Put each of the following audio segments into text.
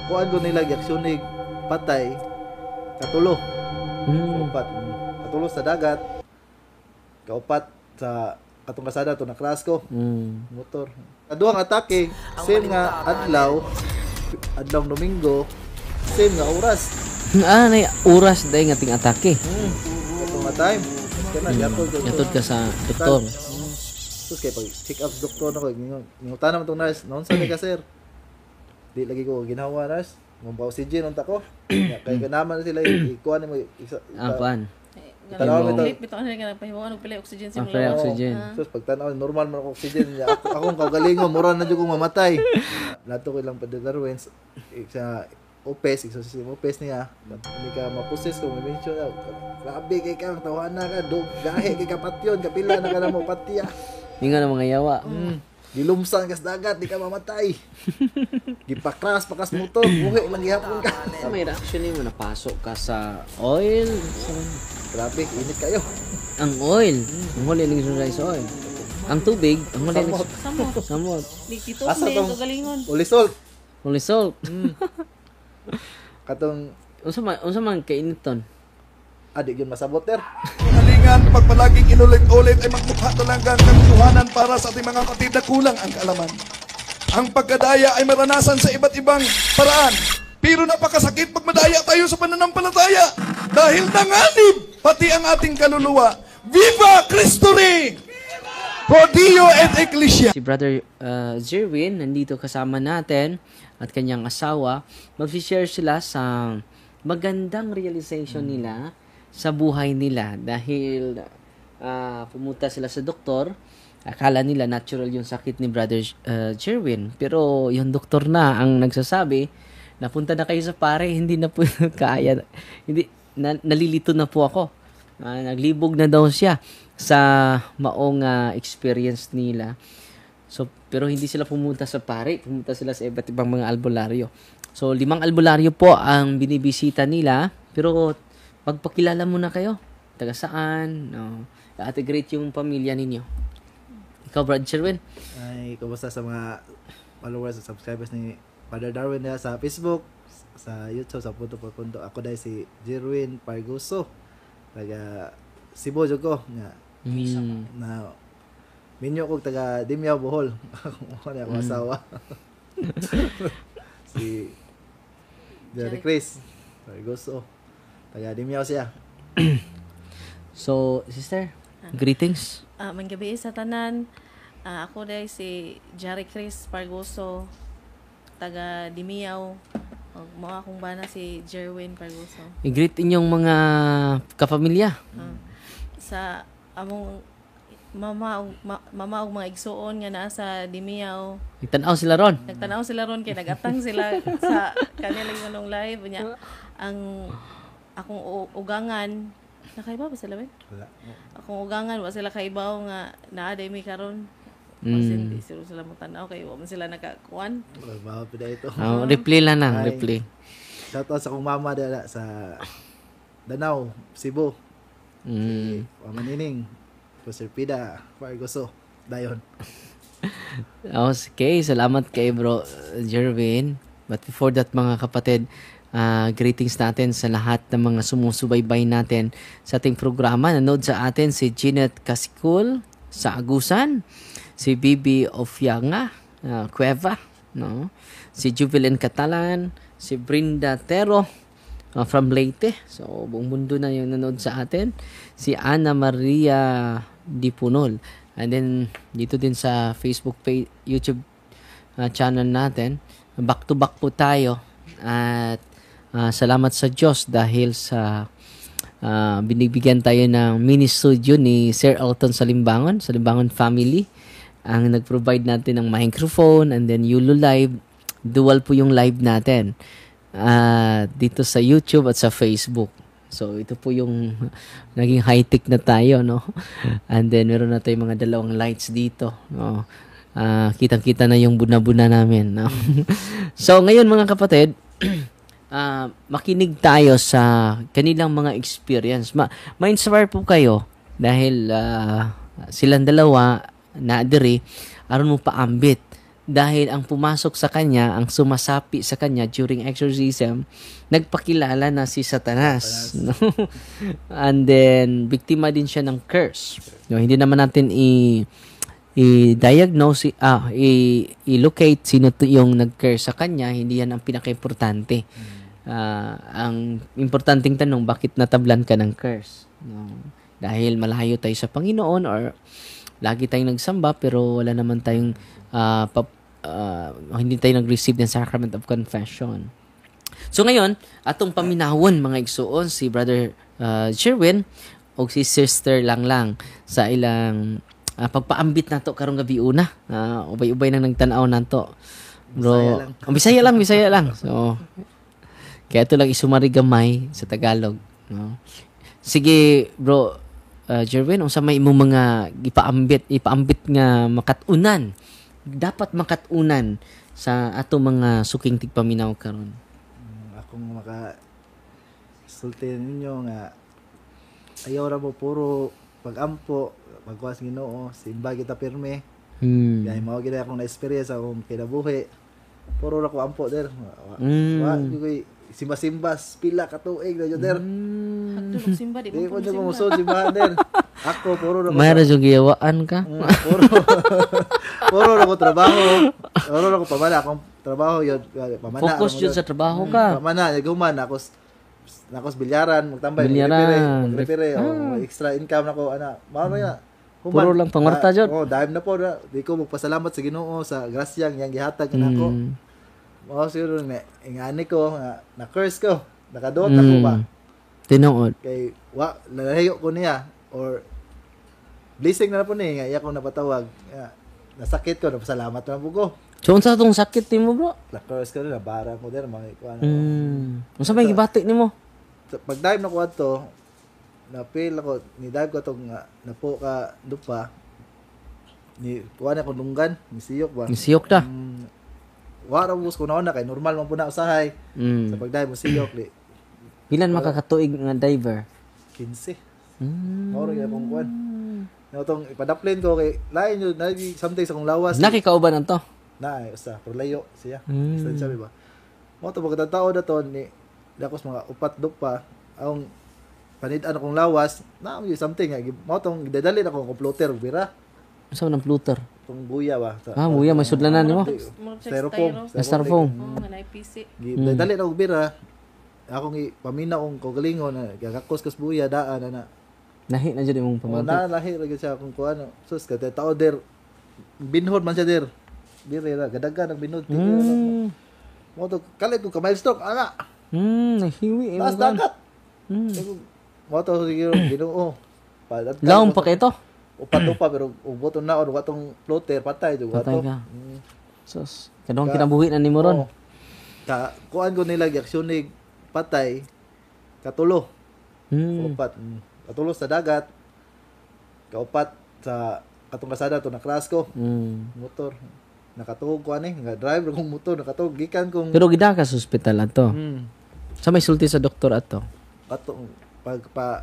kuan ko nila aksyonig patay katulo. Kaupat. Katulo sa dagat. Kaupat sa katong kasada to na crash ko. Motor. Kaduhang atake, same nga adlaw Domingo, same nga oras. Nay oras day nga ting atake. Katong nga time. Kana Yatod ka sa doktor. Sus kay pag check up doktor nako ngingutan naman tong nurse, "Noon sa ka sir?" Di lagi ko ginawa nurse. Mo pa oxygen unta ko. Kay kanaman sila ikuan mo isa. Kuan. Tanaw mo to. Bitaw na nga pahimuan og pila oxygen sa Pila oxygen. Sus pag tanaw normal man ako oxygen niya. Akong kaugalingon mura na jud ko mamatay. Nato ko lang pa Darwin sa OPES, sa OPES niya. Hindi ka ma-process kung mention na. Grabe kay kang tawana ka, gahe kay kapatyon, kapila na ka na mo patiya. Inga na mga yawa. Dilumsan ka sa dagat, di ka mamatay. Gipakras, pakas motor, buhi lang gihapon ka. May reaction mo napasok ka sa oil. Grabe, init kayo. Ang oil. Ang huli lang sa oil. Ang tubig, ang huli lang samot. Di kito Asa ni tong kagalingon. ulisol. Only salt. Katong Unsa man kainiton? adik yun masabot ter. Kalingan, pag palaging inulit-ulit ay magmukha talagang katotohanan para sa ating mga kapatid na kulang ang kaalaman. Ang pagkadaya ay maranasan sa iba't ibang paraan. Pero napakasakit pag madaya tayo sa pananampalataya dahil nanganib pati ang ating kaluluwa. Viva Cristo Rey! Pro Dio et Ecclesia. Si Brother Jerwin nandito kasama natin at kanyang asawa. Mag-share sila sa magandang realization nila sa buhay nila dahil pumunta sila sa doktor. Akala nila natural yung sakit ni Brother Jerwin, pero yung doktor na ang nagsasabi, napunta na kayo sa pare, hindi na po kaya, hindi nalilito na po ako. Naglibog na daw siya sa maong experience nila. So pero hindi sila pumunta sa pare, pumunta sila sa iba't ibang mga albularyo. So 5 albularyo po ang binibisita nila, pero magpakilala muna kayo. Taga saan? No. Ate great yung pamilya ninyo. Ikaw, Brad Jerwin. Ay, kumusta sa mga followers at subscribers ni Father Darwin na sa Facebook, sa YouTube, sa Punto por Punto. Ako dahil si Jerwin Parguso. Taga Cebu jud ko nga. Na minyo ko taga Dimyaw Bohol. Ako na ako asawa. Si Jerry Chris Parguso. Taga Dimyaw siya. So, sister, greetings. Manggabi sa tanan. Ako dahil si Jerry Chris Parguso, taga Dimiao. Mga akong bana si Jerwin Parguso. I-greet inyong mga kapamilya. Sa among mama ug mga igsuon nga naa sa Dimiao. Itanaw sila ron. Nagtanaw sila ron kay nagatang sila sa kanilang nganong live nya. Ang akong ugangan nakaibaw ba sila ba? Wala. Akong ugangan wa sila kaibaw nga naa day mi karon. Kasi hindi sila mo tanaw kay wa man sila nakakuan. Bawa pa ito. Replay lang na, replay. Shoutout sa akong mama dala sa Danau, Cebu. Si Wamanining, Sir Pida, Parguso, dayon. Okay, salamat kay Bro Jerwin. But before that, mga kapatid, greetings natin sa lahat ng mga sumusubaybay natin sa ating programa. Nanood sa atin si Jeanette Casikul sa Agusan, si Bibi Ofianga, Cueva, no? Si Jubilin Catalan, si Brinda Tero from Leyte. So, buong mundo na yung nanood sa atin. Si Ana Maria Dipunol. And then, dito din sa Facebook page, YouTube channel natin. Back to back po tayo. At salamat sa Diyos dahil sa binibigyan tayo ng mini studio ni Sir Elton Salimbangon family. Ang nag-provide natin ng microphone and then Yulo Live. Dual po yung live natin. Dito sa YouTube at sa Facebook. So, ito po yung naging high-tech na tayo, no? And then, meron na tayong mga dalawang lights dito, no? Kitang-kita na yung buna-buna namin, no? So, ngayon mga kapatid, makinig tayo sa kanilang mga experience. Ma-inspire po kayo dahil silang dalawa na diri aron mo paambit dahil ang pumasok sa kanya, ang sumasapi sa kanya during exorcism, nagpakilala na si Satanas. No? And then, biktima din siya ng curse. No, hindi naman natin i-diagnose, i-locate sino yung nag-curse sa kanya. Hindi yan ang pinaka-importante. Ang importanteng tanong, bakit natablan ka ng curse? No? Dahil malayo tayo sa Panginoon or lagi tayong nagsamba pero wala naman tayong hindi tayo nag-receive ng sacrament of confession. So ngayon, atong paminawon mga igsuon si Brother Sherwin o si Sister Lang sa ilang pagpaambit nato karong gabi una. Ubay-ubay nang nagtanaw nato. Bro, Bisaya lang. So kaya ito lang isumari gamay sa Tagalog, no? Sige, bro, Jerwin, unsa may imong mga ipaambit nga makatunan, dapat makatunan sa ato mga suking tigpaminaw karon. Akong sulti ninyo nga ayaw ra mo puro pag-ampo, pagkuha sa Ginoo, simba kita pirme. Kaya mao gid akong na-experience akong kinabuhi. Puro ra ko ampo der. Wa simba pila ka tuig na jud der. Hadto simba di Di mo ko jud musod simba der. Ako puro ra ko. Mayroon yung giyawaan ka? Puro ra ko trabaho. Puro ra ko pamana akong trabaho yun. Pamana. Focus yun sa trabaho ka. Pamana, guman nakos bilyaran, magtambay, Bilyaran. mag-repere, extra income nako ana. Mao na. Puro lang pangwarta jud. Dahil na po na. Di ko magpasalamat sa Ginoo sa grasyang yang gihatag nako. Mao siguro nga ingani ko nga na-curse ko. Nakadot ako ba? Tinuod. Kay nalayo ko niya or blessing na po niya nga iya ko napatawag. Nasakit ko, napasalamat na po ko. So unsa tong sakit nimo, bro? Na-curse ko na bara ko der mga kuan. Unsa may gibati nimo? Pag dive na ko ato, na-feel ako, ni-dive ko itong napo ka dupa, kuha na akong lunggan, nisiyok ba? Nisiyok ta. Wala mo ko na kay normal man po na usahay. Sa pag-dive mo siyok, Pilan makakatuig nga diver? 15. Moro yung akong kuhan. Itong ipadaplin ko kay, lain yun, something sa kong lawas. Nakikauban ang to? Usa, pero layo siya. Sabi ba? Mo ito, pagkatatao na to, dakos mga upat dupa, ang panidaan akong lawas, yung something, mo itong dadalhin akong komploter, bira. Saan ng pluter? Itong buya ba? Buya, may sudlanan mo? Styrofoam. Styrofoam. Nga PC. Dadalhin akong bira, akong pamina kong kogalingon, gagakos buya, daan, Nahi na dyan yung pamantay. Lahi, lagi siya kung kuhan. Sus, kaya tao der, binhod man siya der. Dire na, gadagan ang binhod. Mo to, kalit ko kamay stroke, ana. Nahiwi. Taas dagat. Mo to, siguro, Ginoo. Laong pa kayo to? Upat-upa, pero uboto na, o watong floater, patay. Patay ka. Sus, kanong kinabuhi na ni mo ron? Kuhan ko nila, aksyonig, patay, katulo. Upat. Katulo sa dagat, kaupat sa katong kasada to nakras ko. Motor. Nakatuog ko nga driver kong motor, nakatuog gikan kong. Pero gida ka sa ospital ato. Sa may sulti sa doktor ato. Katong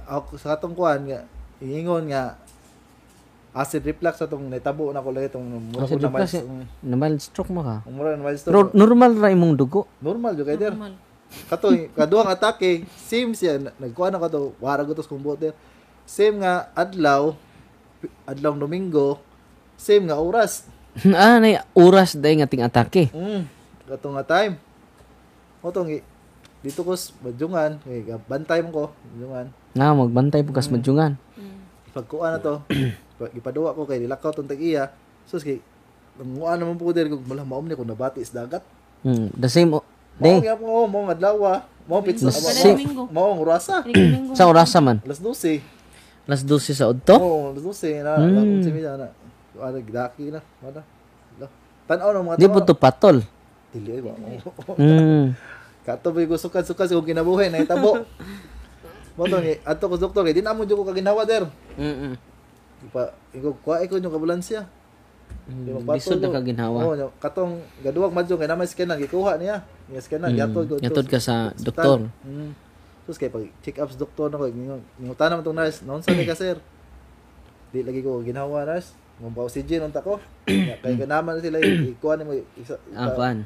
ako sa katong kuan nga ingon nga acid reflux atong natabo na ko lang itong Acid reflux, na mild stroke mo ka. Mura na mild Pero stroke. normal ra imong dugo. Normal jud kay der. Katoy, kaduhang atake, same siya, nagkuha na ko to, wara ko to sa computer. Same nga adlaw Domingo, same nga oras. Nay oras day nga ting atake. Katong nga time. Otong dito ko madjungan, kay bantay mo ko, madjungan. Nga magbantay po kas madjungan. Pagkuha na to, ipaduwa ko kay dilakaw tong tag-iya. Sus kay nanguha naman po der kung malam maom ni ko nabati sa dagat. The same day. Mo adlaw, mo pizza, mo orasa. Sa orasa man. Alas 12. Alas 12 sa udto? Oo, alas 12 na. Alas 11 na. Ano, gidaki na. Ano? Tanaw ng mga Di po to patol. Dili ba? Kato ba yung sukat-sukat kung kinabuhi na itabo. Mo to ni adto ko doktor kay di na mo jud ko kaginawa der. Iko kuha ko yung kabulansya. Bisod na kaginhawa. Oo, katong gaduwag madyo kay na may scan gikuha niya. Nga scan na yatod ka sa doktor. Sus kay pag check ups doktor nako ngingutan naman tong nurse, noon sa ka sir. Di lagi ko ginawa nurse. Mong oxygen unta ko. Kay ganaman sila ikuan mo isa. Kuan.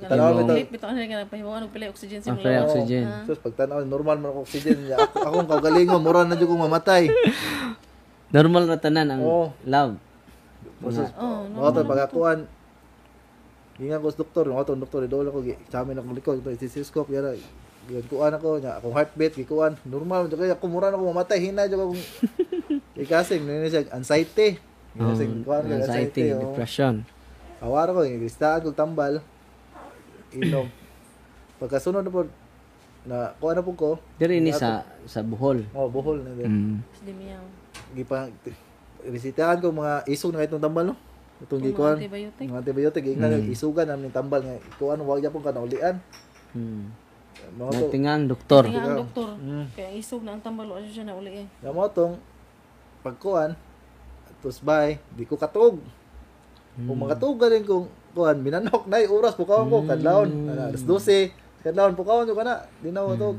Tanaw Imong- bitaw. Bitaw na nga pahimuan og pila oxygen sa Ang pala mga. oxygen. Sus pagtanaw normal man ang oxygen niya. Akong kaugalingon mura na jud kong mamatay. Normal na tanan ang Oo. love. Sus. Oh, Mo to pagakuan. Gingan ko sa doktor, mo to doktor idol ako examine ako likod ito stethoscope yara. Giyan kuan ako nya akong heartbeat gikuan. Normal jud kay ako mura na ako mamatay hina jud akong ikasing ni siya anxiety. Ginasing kuan kay Anxiety, anxiety. depression. Awara ko gistaan ko tambal. Inom. Pagkasunod na po na kuan na po ko. Diri ni sa Bohol. Oh, buhol na din. Dimiyaw. Gipang resitahan ko mga isog na itong tambal no. Itong Mga gikuan. antibiotic. Mga antibiotic ingan isugan namin tambal nga kuan wag gyapon ka naulian. Mga to. Natingang doktor. Tinga ang doktor. Kaya isog na ang tambalo ano siya na uli eh. Nga mo tong pagkuan tusbay di ko katug. Kung makatug rin kung kuan minanok na oras po kaon ko kadlawon alas 12 kadlawon po kaon ko kana di na matug.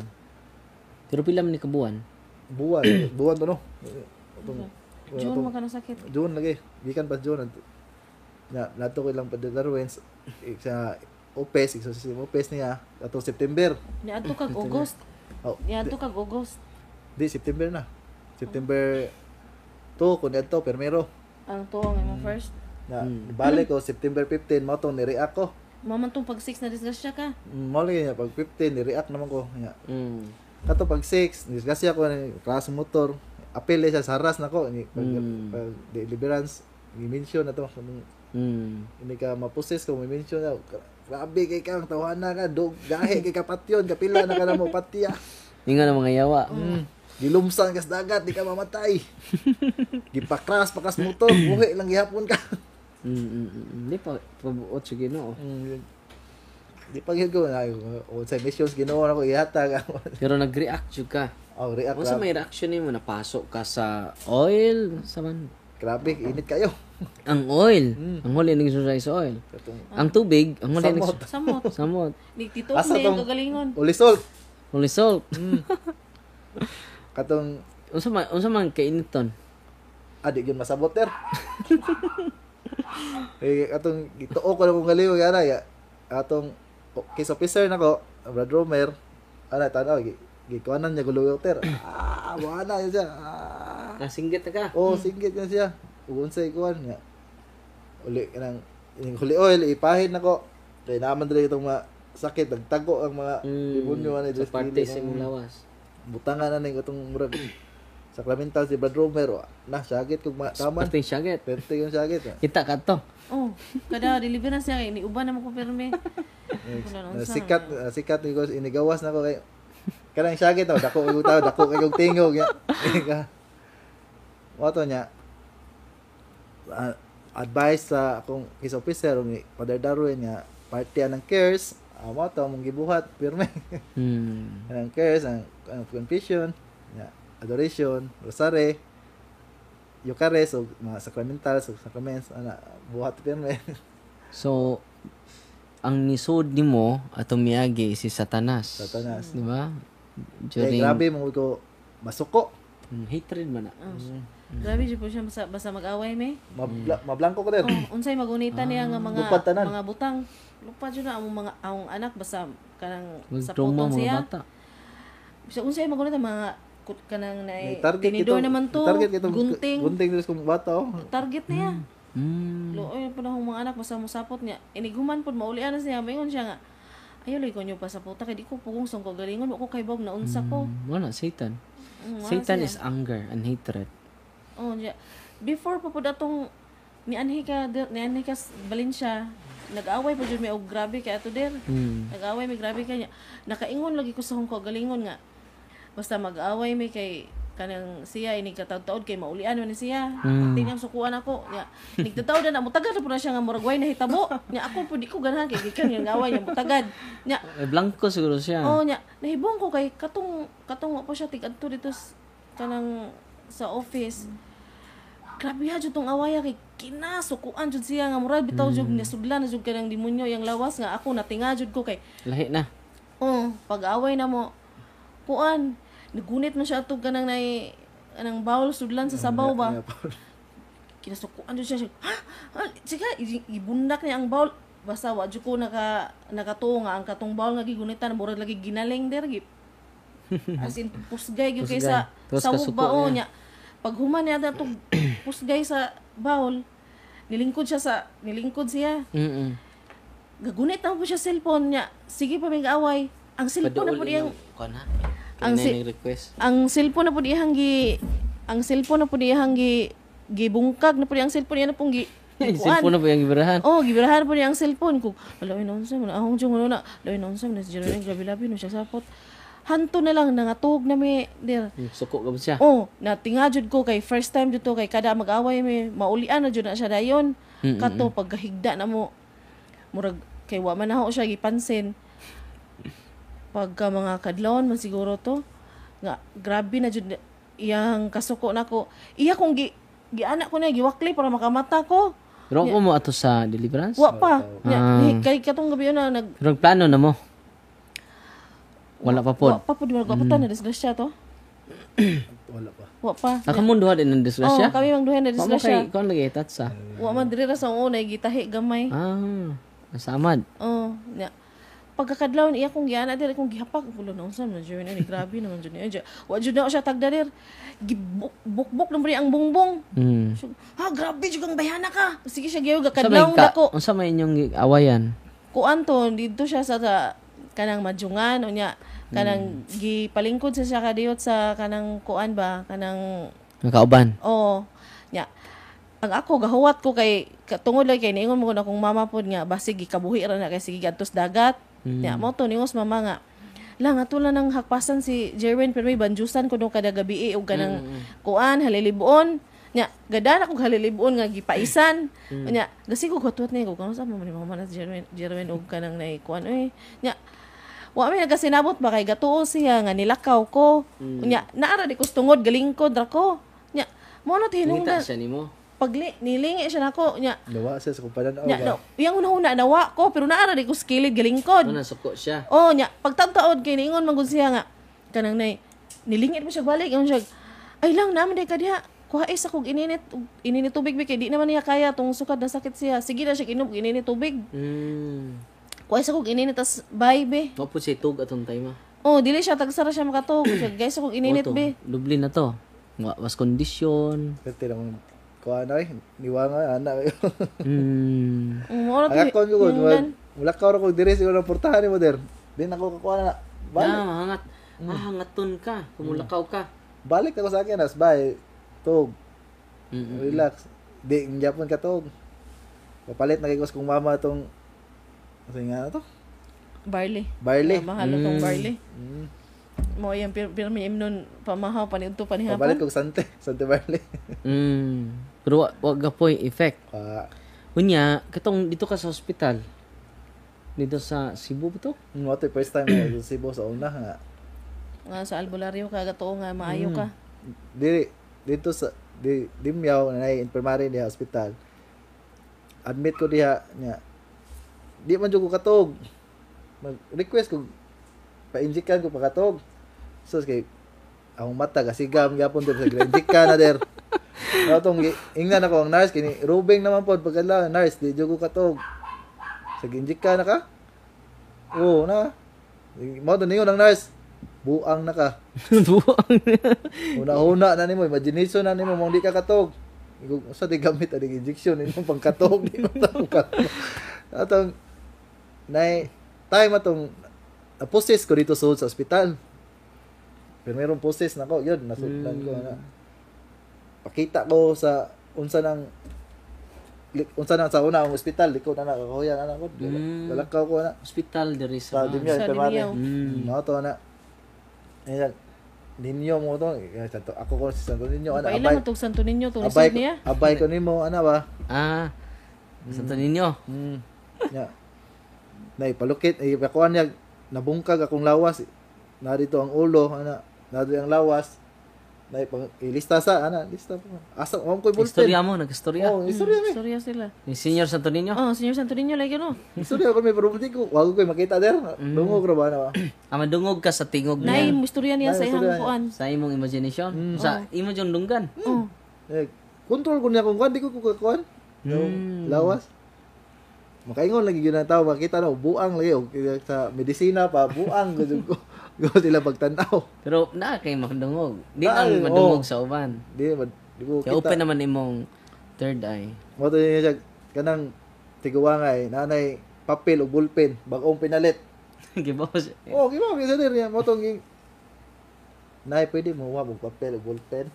Pero pila man ni kabuan? Buwan to no. Itong June man ka nasakit. June lagi. Gikan pa June. Nato ko lang pa Darwin sa OPES, sa OPES niya atong September. Niadto kag August. Oh, Niadto kag August. di September na. September 2 kun adto permero. Ang tuwang mo first. Na balik ko September 15 mo tong ni-react ko. Maman tong pag 6 na disgrasya ka. Mo lagi niya pag 15 ni-react naman ko. Nya. Mm. Kato pag 6, disgrasya ko ni crash motor. Apel siya sa haras nako ni pag deliverance i-mention na to. Ini ka maposes ko i-mention na. Grabe kay kang tawana ka, dog gahe kay kapatyon, kapila na ka na mo patiya. Ingon ang mga yawa. Gilumsan kas dagat, di ka mamatay. Gipakras pakas motor, buhi lang gihapon ka. Di pa pabuot sa Ginoo. Di pa gyud ko na sa missions Ginoo na ko ihatag. Pero nag-react jud ka. Oh, react Unsa lang. may reaction nimo napasok ka sa oil sa man? Grabe, init kayo. Ang oil. Ang huli ning exercise oil. Katong Ang tubig, ang huli ning Samot. Samot. samot. Di tito Asa ni tong- kagalingon. ulisol. Holy salt. Katong Unsa man kainiton? adik yun masabot ter. Katong gituo ko na kong galiw gana ya. Atong case officer nako, Brad Romer. Ana tanaw gikuanan niya guluyo ter. Wala yun siya. Nasinggit ka. Oh, singgit yan siya. Unsay kuan niya. Uli kanang yung huli oil ipahid nako. Kay naman dili itong mga sakit nagtago ang mga demonyo ani sa parte sa imong lawas. butangan na ning itong murag Sacramental si Brad Romero na sagit kog taman. Parte syagit. Perte yung sagit. Kita ka to. Oh, kada deliverance niya kay ni uban na mo ko perme. Sikat ni ko inigawas na ko kay kanang sagit daw dako kay tawo dako kay kog tingog ya. Wato niya advice sa akong case officer ni Father Darwin niya parte ng cares mo to mong gibuhat pirme. Ang cares ang confession niya adoration rosary Eucharist o mga sacramentals o sacraments ana buhat pirme. So ang nisod nimo atong miagi si Satanas. Satanas. Di ba? Kaya grabe mo ko masuko. Hatred man na. Grabe jud po siya basta mag-away me. Mablangko ko din. Oh, unsay magunitan niya nga Lupad tanan. mga butang. Lupad jud na ang mga ang anak basta kanang sa Trauma putong mga siya. bata. Bisa unsay magunitan mga kanang na Target tinidor ito- naman to. Target ito Gunting. gunting dito kung bata oh. Target niya. Mm. Looy pa na mga anak basta musapot niya. Iniguman pud maulian na siya mayon siya nga. Ayo lay ko nyo pa sa puta kay di ko pugong song ko galingon ko kay bog na unsa ko. Wala, Satan. Wala Satan siya. is anger and hatred. Oh, yeah. Before pa pud atong ni Anhi ka Valencia, nag-away pa jud mi og grabe kay ato der. Nag-away mi grabe kay niya. Nakaingon lagi ko sa hong ko galingon nga. Basta mag-away mi kay kanang siya ini kataud-taud kay maulian man ni siya. Tingang sukuan ako. Nya, nigtataud na mutagad po na siya nga murag way nahitabo. Nya ako pud di ko ganahan kay gikan nga away niya mutagad. Nya, Blanco siguro siya. oh nya, nahibong ko kay katong wa pa siya tig-adto dito kanang sa office. Grabe ha jud tong awaya kay kinasukuan jud siya nga murag bitaw jud niya sudlan na jud kanang demonyo yang lawas nga ako natinga jud ko kay Lahi na. pag-away na mo kuan nagunit man siya atog kanang nay anang bawol sudlan sa sabaw ba kinasukuan dyan siya. Sige, ibundak niya ang bowl. Basta wadyo ko nakatuo nga ang katong bowl nga gigunitan murag lagi ginaling der gip. As in pusgay gyud kay sa Tapos sawog kasuko baon niya. niya. Pag human niya datong pusgay sa bowl, nilingkod siya. Gagunit na po siya cellphone niya. Sige pa may away. Ang cellphone na po diyang Ang si- request. ang cellphone na po diyang gibungkag na po diyang cellphone niya na pong Cellphone na po yung ibirahan. Oh, gibirahan po niya ang cellphone ko. Alawin na unsa mo na ahong jung na. Alawin na unsa mo na si Jerome grabe-labi no siya sapot. Hanto na lang nangatug na mi der. Suko ka ba siya? Oh, natingajud ko kay first time dito kay kada mag-away mi maulian na jud na siya dayon. Kato pagkahigda na mo murag kay wa man ako siya gipansin. Pagka mga kadlawon man siguro to nga grabe na jud iyang kasuko nako. Iya kong gianak ko na giwakli para makamata ko. Pero ako mo ato sa deliverance? Wa pa. Kay katong gabi yun na Pero plano na mo? Wala pa po. Wa pa po di mo na disgrasya to. Wala pa. Wa pa. Nakamunduha din ng Oh, disgrasya? kami mang duha na Wa mo disgrasya. kay, kung lagi itat sa? Wa man diri ra sa una gitahi gamay. Nasamad. Oh, nya. Pagkakadlawon iya kong giana diri kong gihapak ulo na unsa man jud ni grabe naman jud niya. Wa jud na ako siya tagdarir. Gibukbok nang bari ang bongbong. Ha, grabe jud kang bayana ka. Sige siya gyud kadlawon dako. Unsa may inyong awayan? Kuan to dito siya sa kanang madjungan unya kanang gipalingkod sa siya kadiyot sa kanang kuan ba kanang Nakauban. oh nya ang ako gahuwat ko kay tungod lang kay niingon mo na akong mama pod nga basig gikabuhi ra na kay sige adtos dagat nya mo to ningos mama nga lang ato lang nang hakpasan si Jerwin pero may banjusan ko nung kada gabi og kanang kuan halilibuon nya gadan ako halilibuon nga gipaisan nya gasi ko gatuot ni ko kano sa mo ni mama na si Jerwin og kanang nay kuan nya wa may nagasinabot ba kay gatuo siya nga nilakaw ko nya naara di ko tungod galingkod ra ko nya mo na Nita tinungdan siya nimo. nilingi siya nako nya Nawa siya sa kumpanan. nya no yang una nawa ko pero naara di ko skilid galingkod Ano suko siya? oh nya pagtagtaod kay ningon man gud siya nga kanang nay nilingit mo siya balik yung siya ay lang naman day kadiha kuha isa kog ininit tubig kay di naman niya kaya tong sukad na sakit siya sige na siya inom ininit tubig kuha isa kog ininit tas bye be Mo po siya tug atong time. oh dili siya tagsara siya makatog guys kog ininit be Dubli na to. Was condition. Pwede naman kuha na niwanga anak kayo. mo Ang akon ko wala ka ko diri siguro ng portahan mo der. Din ako kakuha na. Mahangat. Hangaton ka. Kumulakaw ka. Balik ako sa akin as bye. Tog. Relax. Di gyapon ka tog. Papalit na kay ko kung mama tong kasi nga to. barley mahal tong barley mo yang pirmi imnon pamahaw paniudto panihapon Papalit ko Sante Barley. Pero wag gapoy effect. Ah, Unya, katong dito ka sa hospital. Dito sa Cebu ba to? mo to first time na sa Cebu sa una nga. nga sa albularyo ka gatuo nga maayo ka Dito sa Dimyaw na infirmary niya hospital. Admit ko diha niya. Di man jud ko katog. Mag-request ko pa-injikan ko pa katog. So kay ang mata kasigam gyapon der sa injikan na der. Natong ingnan ako ang nurse kini Rubeng naman pod pagkala nurse di jud ko katog. Sa injikan na ka? Oo na. Mo to niyo ng nurse. Buang na ka. Buang. Una-una na nimo, imagination na nimo mong di ka katog. Sa di gamit aning injection nimo pang katog di mo katog. Atong nay time atong process ko dito sa ospital. Pero mayroong process na ko, yun, nasundan ko na. Pakita ko sa unsa nang sa una ang ospital, liko na nakakuyan anak ko. Galakaw ko na. Hospital diri Sa sa Dimyaw, Sa Infirmary. Dimyaw. No to na. Ayan. Ninyo mo to. Ako ko si Santo Niño ana. Pailan matug Santo Niño to Abay, lisod niya abay ko nimo ana ba? Santo Niño. Ya. Nay palukit ay pakuan niya nabungkag akong lawas. Na dito ang ulo ana. Na ang lawas. Nay pang ilista sa ana, lista po. Asa ko koy bulten. Istorya mo, nag-istorya. Oh, istorya mi. Storya sila Ni Senior Santo Niño. oh Señor Santo Niño like no Istorya ko may problem ko. Wag ko makita der. Dungog ra ba na ba? Madungog ka sa tingog nay niya. istorya niya sa Nay, ihang istorya niya. kuan Sa imong imagination. Sa imo jong dunggan. oh Eh, control ko niya kung kuan, di ko kukuan. Yung lawas. Makaingon lagi yun ang tao, makita na, buang lagi, o sa medisina pa, buang, ko sila pagtanaw. Pero na kay makadungog. Di Ay, ang madungog oo. sa uban. Di ko Kaya kita. open naman imong third eye. Mo to niya siya, kanang tiguwangay, nanay, papel o ballpen, bagong pinalit. Gibos. Oh, giba, bisa dir niya, mo tong nay, pwede mo mo papel o ballpen.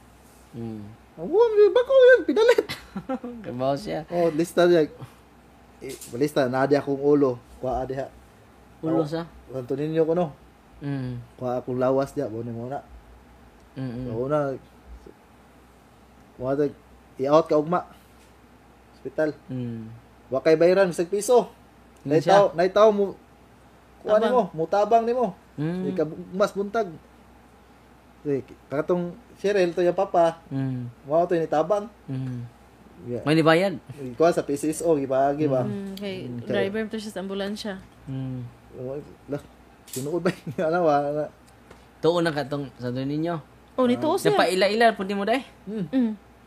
Ang bago yan, pinalit. Gibos siya. Oh, lista niya. Balista, naadi akong ulo. Kuha diha. Ulo sa. Kanto ninyo ko no. Mm. Kuha akong lawas diha, mo muna. Mm. So, una, wala i-out ka ugma. Hospital. Mm. Wa kay bayaran bisag piso. Yun siya. Naitaw mo. Kuha Tabang. nimo, mutabang nimo. Mm. Ika mas buntag. Katong Cheryl to yung papa, Mm. mo to ni tabang. Mm. Yeah. May nibayad. Kuha sa PCSO gibagi ba. Kay Okay. driver to siya sa ambulansya. Mm. Lah, tinuod ba? Ano wa? Tuon na katong sa doon ninyo. Oh, nituo siya. Napaila-ila pundi mo day.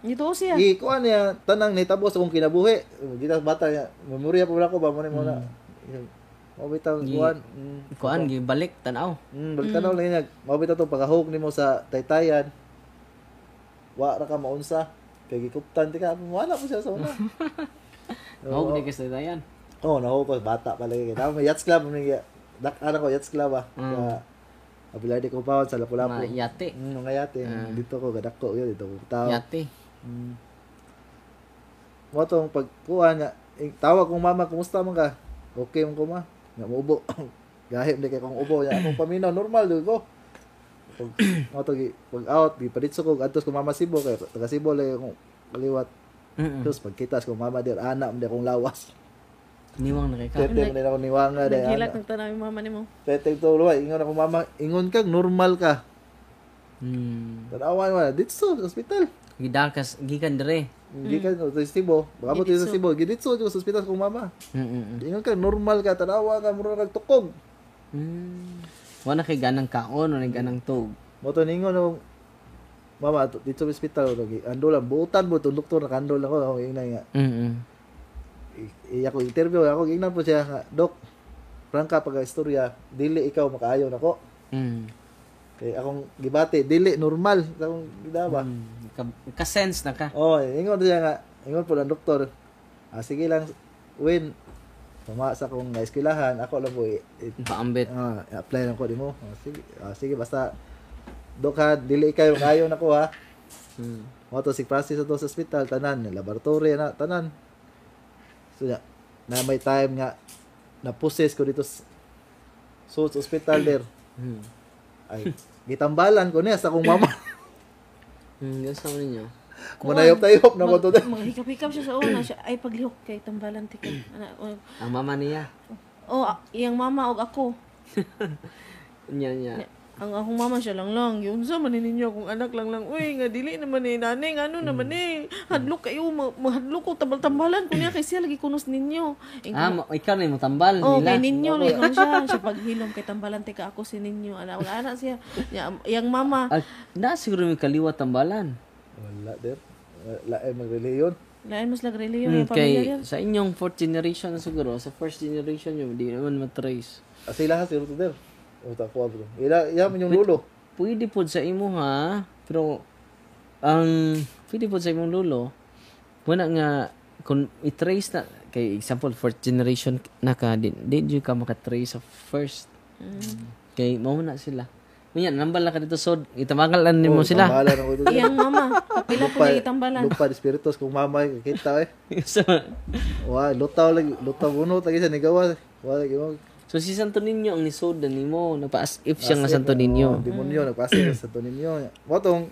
Nituo siya. Kuha niya tanang nitabo sa akong kinabuhi. Kita bata niya, memorya pa ko ba mo ni muna. Mabitaw kuan. Kuan gibalik tan-aw. Baliktanaw lang niya. Mabitaw to pagahog nimo sa taytayan. Wa ra ka maunsa. Kay gikuptan ti ka, wala po siya sa una. Hawag di kasi dayan. Oh, naho ko bata pa lagi. Tama yachts club ni dak ana ko yachts club ah. Kaya abilay di ko pa sa Lapu-Lapu. Mga yate. Mga yate. Dito ko gadako yun dito ko tao. Yate. Mo tong pagkuha nga tawag kong mama, kumusta man ka? Okay man ko ma. Nga muubo. Gahim di kay kong ubo ya. Akong paminaw normal do ko. Mo to pag out di paditso ko adtos ko mama Sibo kay taga Sibo lay akong kaliwat. Terus pagkitas ko mama der anak man akong lawas. Niwang na kay ka. Tete man ako niwanga day. Naghilak ng tanaw yung mama nimo. Tete to luway ingon ako mama, ingon kag normal ka. Tanawan mo dito sa ospital. Gidakas gikan dire. Hindi ka sa Sibo. Baka mo sa Sibo. Giditso sa ospital kong mama. Ingon ka normal ka, tanawa ka, mura kag tukog. Wala kay ganang kaon o ganang tug. Mo to ningon ako, mama dito sa ospital ando lang buutan mo tong doktor nakandol ako ako ingna nga. Ako interview ako ingnan po siya nga, Dok. Prangka pag istorya, dili ikaw makaayo nako. Kay akong gibati, dili normal akong gidaba. Ka-sense na ka. Oh, ingon siya nga, ingon po ng doktor. Sige lang, Win. Pumasa kong na-eskwelahan, ako lang po Paambit. apply lang ko di mo. Sige basta Dok ha, dili kayo ngayon ako ha. Mo to si Francis to sa ospital tanan, laboratory na tanan. So na may time nga na process ko dito sa hospital der. Ay gitambalan ko niya sa akong mama. Gusto mo ninyo? Manayop-tayop na ko to der. Mga hikap-hikap siya sa una siya. Ay, paglihok kay tambalan tikan. Ang mama niya. Iyang mama og ako. Nya. Ang akong mama siya lang. Yun sa manin ninyo akong anak lang. Uy, nga dili naman nanay, ano naman hadlok kayo, mahadlok ko, tambal-tambalan ko niya kay siya lagi kunos ninyo. Ikaw na mo tambal Oh, nila. kay ninyo lagi kunos siya. Siya paghilom kay tambalan tika ako si ninyo. Anak siya. Yang mama. Na siguro may kaliwa tambalan. Wala der. Wala ay magreliyon. Lain mas lagreli yung pamilya Kay sa inyong fourth generation na siguro, sa first generation nyo, di naman matrace. Sila ha si Ruto der. Uta ko bro. Ila man yung lulo. Pwede po sa imo ha, pero pwede po sa imong lolo, wala nga, kung i-trace na, kay example, fourth generation na ka, di ka makatrace sa first. Kay mauna sila. Ganyan, nambal na ka dito, so, itamangalan mo sila. Tambalan ako dito. Iyang mama. Kapila po niya itambalan. Lupa de spiritus kung mama kita so, Wah, lutaw bunot lagi sa nigawa. Wala gyud. so, si Santo Niño ang nisoda nimo, nagpa-as if siya nga Santo Niño. Demonyo nagpasok sa Santo Niño. Motong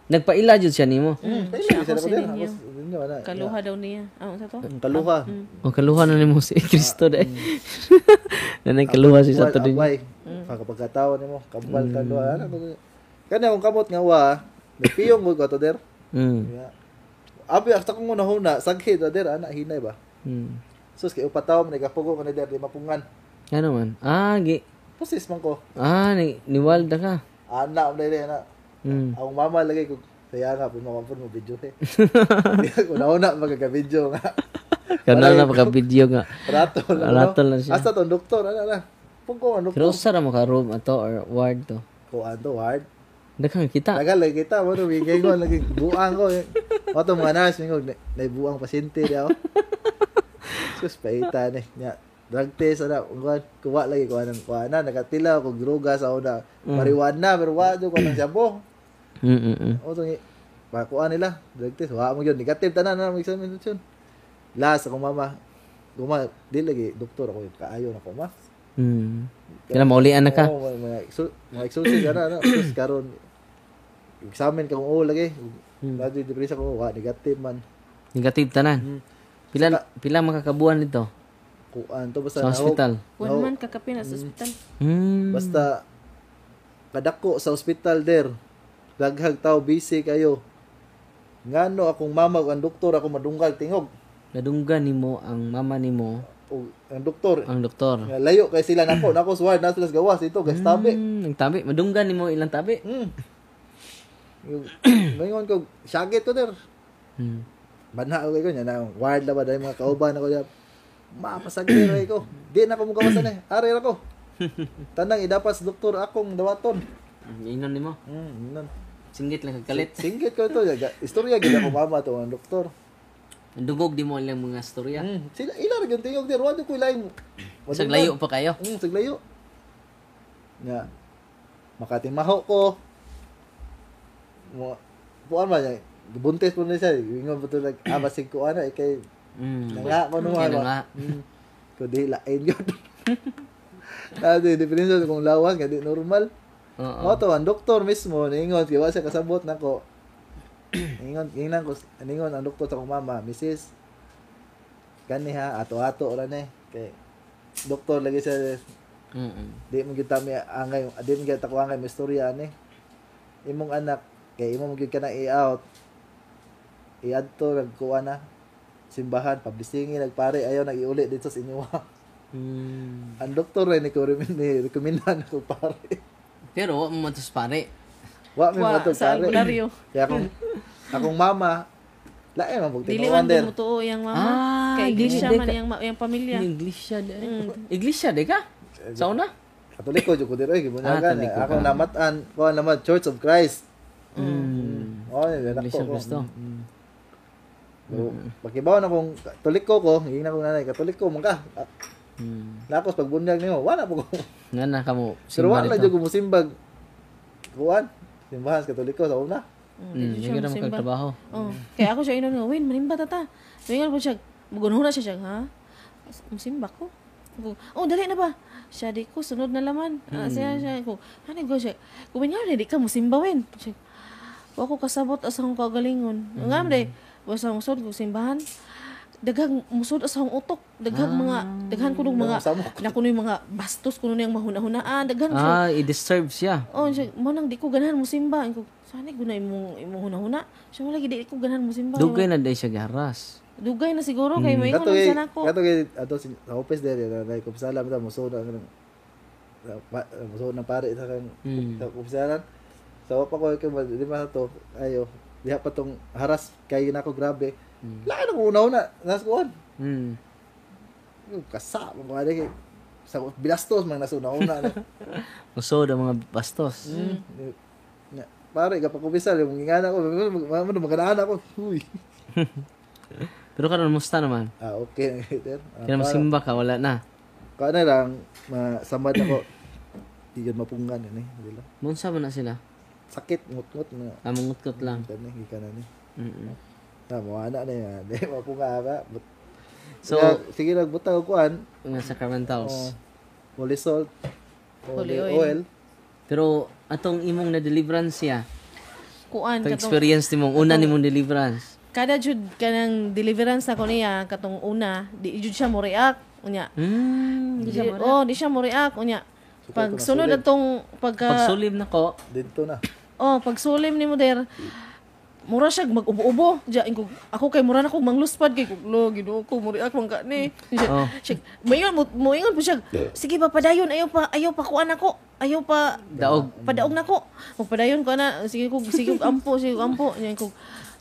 Nagpaila jud siya nimo. Siya ako si Ninyo. ninyo. Kaluha daw niya. Ano sa to? Kaluha. O kaluha na nimo si Kristo dai. Na nagkaluha si Santo Niño. Abay. Pagkatawa nimo, kambal kaluha. Kani akong kamot nga wa, nagpiyong mo ko to der. Abi hasta kung una saghed der ana hinay ba. Sus kay upataw man nagapugo man der di mapungan. Ano man? Pusis man ko. Niwalda ka. Ana man der ana. Ang mama lagay ko Kaya nga, pumakapon mo video eh. Una-una, magkaka-video nga. Kanal na pagka-video nga. Rato lang. Rato lang siya. Asa tong doktor, ala. Kung ano Pero po. usa ra mo ka room ato or ward to. Kung ano, ward. Daghang kita. Tagal lagi kita, mo bigay ko lagi buang ko. O to mga nurse mingo naibuang pasyente daw. Sus paita ni nya. Drug test ana kuha lagi ko ana nakatila ko droga sa una. Marijuana pero wa do ko nang sabo. O to pakuha nila drug test wa mo gyud negative tanan na examination. Last akong mama di lagi doktor ako kaayo na ko ma. Kailan maulian na ka? Oo, mga exorcist ana sus karon examen ka kung lagi. Lagi depresa ko wa negative man. Negative tanan. Pila makakabuan nito? Kuan to basta Sa hospital. One man kakapin na sa ospital. Basta kadako sa ospital der. Daghang tao busy kayo. Ngano akong mama ug ang doktor ako madunggal tingog. Nadunggan nimo ang mama nimo, O ang doktor. ang doktor. Nga, layo kay sila nako sward na sila gawas dito guys tabi. Nagtabi, madunggan nimo ilang tabi. Ngayon ko syagit to der. Banha ko nya na ward la ba dai mga kauban ako diya. Mapasagir ko. Di na ko mugawasan eh. Ari ra ko. Tanang idapas doktor akong dawaton. Inon nimo. Inon. Singgit lang kagkalit. Singgit ko to. Istorya gid ako mama to ang doktor. Dugog di mo ilang mga storya. Sila ila ra gyud tingog der. Wa ko ilaing. Sag layo pa kayo. Saglayo. Nga makatimaho ko. Mo puan ba niya? Buntes po na siya. Ingon po ito abasig ko ana kay nga ko nung ano. Ko di lain yun. Dati diferensya kung lawas nga di normal. Mo to ang doktor mismo ningon kay wa siya kasabot nako. Ningon ang doktor sa kong mama, Mrs. Gani ha ato-ato ra ni kay doktor lagi siya. Di mo gyud tami angay, di mo gyud ako angay may istorya ani. Imong anak kay imo mo gyud kana i-out. I-adto nagkuha na simbahan publishing nagpare ayaw nag-iuli dito sa inyo. Ang doktor rin recommend ko pare. Pero wa mo matus pare. Wa mi Wa, matog sa pare. albularyo. Kaya akong mama lae man bugti Dili no man wonder. mo tuo yang mama. Kay iglesia man yang pamilya. Iglesia de. Iglesia de ka? Sa una? Katoliko jud ko diri gibunyagan. Katoliko Ako ka. namatan ko naman Church of Christ. Oh, yan Iglesia ako. Cristo. So, pagkibaw na kung katoliko ko, hingin ako nanay, katoliko man ka. Lapos pagbunyag nimo, wala po ko. Nga na kamo Pero simba wala dito. jud ko musimbag. Kuan, simbahan katoliko sa una. Hindi ka naman kagtrabaho. Oh. Kaya ako siya inon nga, "Win, manimba tata." Mingon po siya, magunhura siya, ha? Musimba ko. Ako, oh, dali na ba? Siya di ko, sunod na laman. Siya ko, ano ko siya? Kung nga, di ka musimba, Win. Siya, ako kasabot asang kagalingon. Nga, de, basta musod ko simbahan. Daghang musod asang utok. Daghan ko nung mga, na kuno yung mga bastos, kuno yung mahuna-hunaan. Daghan ko siya. I-disturb siya. Oh, siya, mo nang di ko ganahan mo simba. Ko, sana guna imong huna-huna. Siya mo lagi di ko ganahan mo simba. Dugay na day siya garas. Dugay na siguro kay may ingon Kato lang sana ko. kato ato sa office there na ko sala mo musod ang musod na pare sa kan sa opisalan. So pa ko di man to ayo. Diha pa tong haras kay nako grabe. Lain ako una nas kuan. Kasa mo ba kay sa bilastos man nasuna-una. Usod ang mga bastos. Pare kapag opisal yung ingana ko, magkanaan ako. Uy. Pero karon musta naman? Okay. Kaya masimba ka, wala na. Kana lang, masamad ako. Di yun mapungan yun eh. Di lang. Munsa mo na sila? Sakit, ngut-ngut na. Mangutkot lang. Tani, hika na ni. Mawala na yan. Di, mapunga ka. So, sige nagbutang ko kuan. mga sacramentals. Holy salt. Holy Holy oil. oil. Pero atong imong na deliverance siya. Kuan Itong katong experience nimong una nimong deliverance. kada jud kanang deliverance na ko niya katong una, di jud siya mo react unya. Di siya mo react unya. Pag sunod atong Pag sulim na ko, Dito na. pag sulim nimo der mura siya mag-ubo-ubo. Diya, ako kay mura na kong mangluspad kay kuglo, ginoo ko, muri ako mangka ni. Siya, moingon po siya, sige pa, padayon, ayaw pa kuan ako. Ayaw pa, padaog na ko. Kung padayon ko na, sige kog ampo. Niya kog,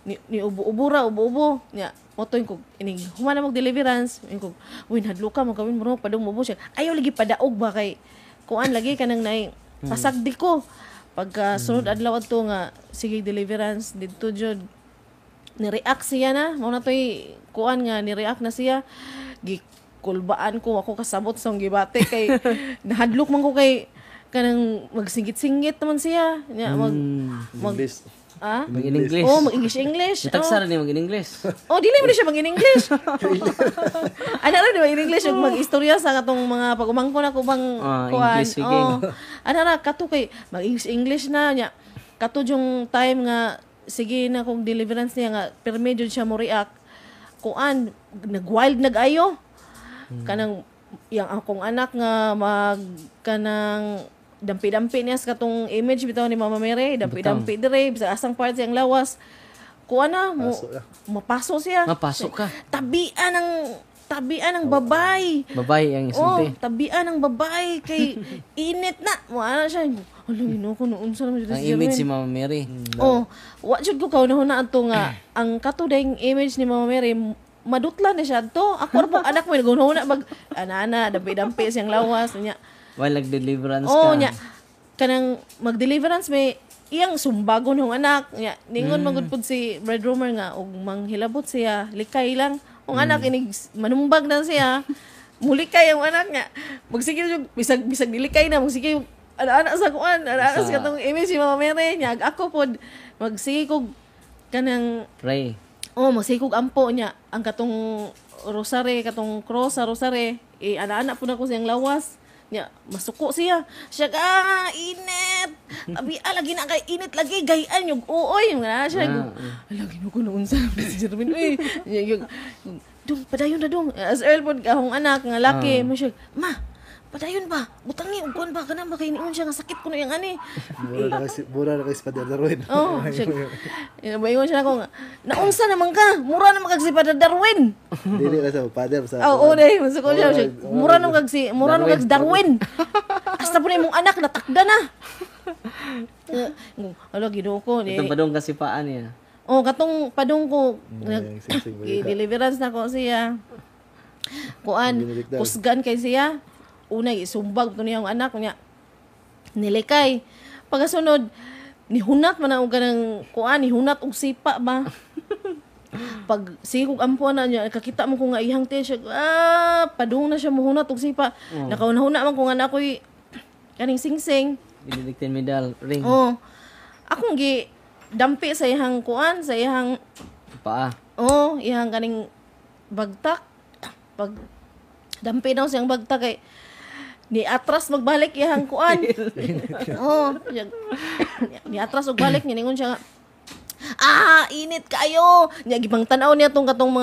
ni ubo-ubo ra, ubo-ubo. Niya, motoy ko, ining, humana mag-deliverance. Niya kog, uy, nadlo ka, magkawin mo, padong ubo siya. Ayaw lagi padaog ba kay, kuan lagi ka nang nai, pasagdi ko. Pagka sunod adlaw to nga sige deliverance didto jud ni-react siya na mao na toy kuan nga ni-react na siya gikulbaan ko ako kasabot sa gibate kay nahadlok man ko kay kanang magsingit-singit naman siya nya English. Mag-English. Oh, mag-English. Tagsara ni mag-English. Oh, dili mo na siya mag-English. Ana ra di mag-English ug mag-istorya sa katong mga pag-umangko na ko bang kuan. English sige. Oh. Ana ra kato kay mag-English na nya. Kato yung time nga sige na kung deliverance niya nga perme jud siya mo react. Kuan nag-wild nag-ayo. Kanang yang akong anak nga kanang dampi-dampi niya sa katong image bitaw ni Mama Mary, dampi-dampi dire sa asang part siyang lawas. Kuha na mo mapaso siya. Mapasok ka. Tabian ng babay. Babay ang isulti. Tabian ng babay kay init na. Mo ana siya. Hala ginoo ko noon sa naman Ang image si Mama Mary. Wa jud ko kauna ato nga ang katudayng image ni Mama Mary madutla na siya to. Ako po anak mo nagunahuna mag ana dampi-dampi siyang lawas niya. While nag-deliverance ka. Oh, nya. Kanang mag-deliverance may iyang sumbagon ng anak. Nya, ningon magud pud si Brad Romer nga og manghilabot siya, likay lang. Ang anak inig manumbag na siya. Mulikay ang anak nga. Magsige yung bisag dilikay na magsige yung ana sa kuan, ana sa katong image si Mama Mary nya. Ako pod magsige kog kanang Pray. Oh, magsige kog ampo nya. Ang katong rosary, katong cross sa rosary, ana po na ko siyang lawas. Nya masuko siya init abi lagi na kay init lagi gayan yung uoy nga siya lagi no ko noon sa si Jerwin uy dong padayon na dong as early pod kahong anak nga laki mo siya ma padayon ba butangi ug kuan ba kana ba kay niun siya nga sakit ko no yang ani Mura na kay Father Darwin. oh siya bayon siya ko nga naunsa naman ka mura na magag si Father Darwin Dili na sa father sa. oh dai masuko siya mura na magag Darwin hasta po na imong anak natakda na alo ginoo ko ni Itong padong kasipaan niya. oh katong padong ko Yung singsing balita. deliverance na ko siya kuan kusgan kay siya una isumbag to niya ang anak niya nilikay pagasunod nihunat man og kanang kuan nihunat og sipa ba pag sigog ampo na niya kakita mo ko nga ihang te siya padung na siya mohunat og sipa nakauna-una man ko nga nakoy kaning singsing Benedictine medal ring. akong gi dampi sa ihang kuan sa ihang Paa. ihang kaning bagtak pag dampi daw siyang bagtak kay ni atras magbalik ihang kuan. Ni atras og balik niya ningon siya nga init kayo. Nya gibang tan-aw niya katong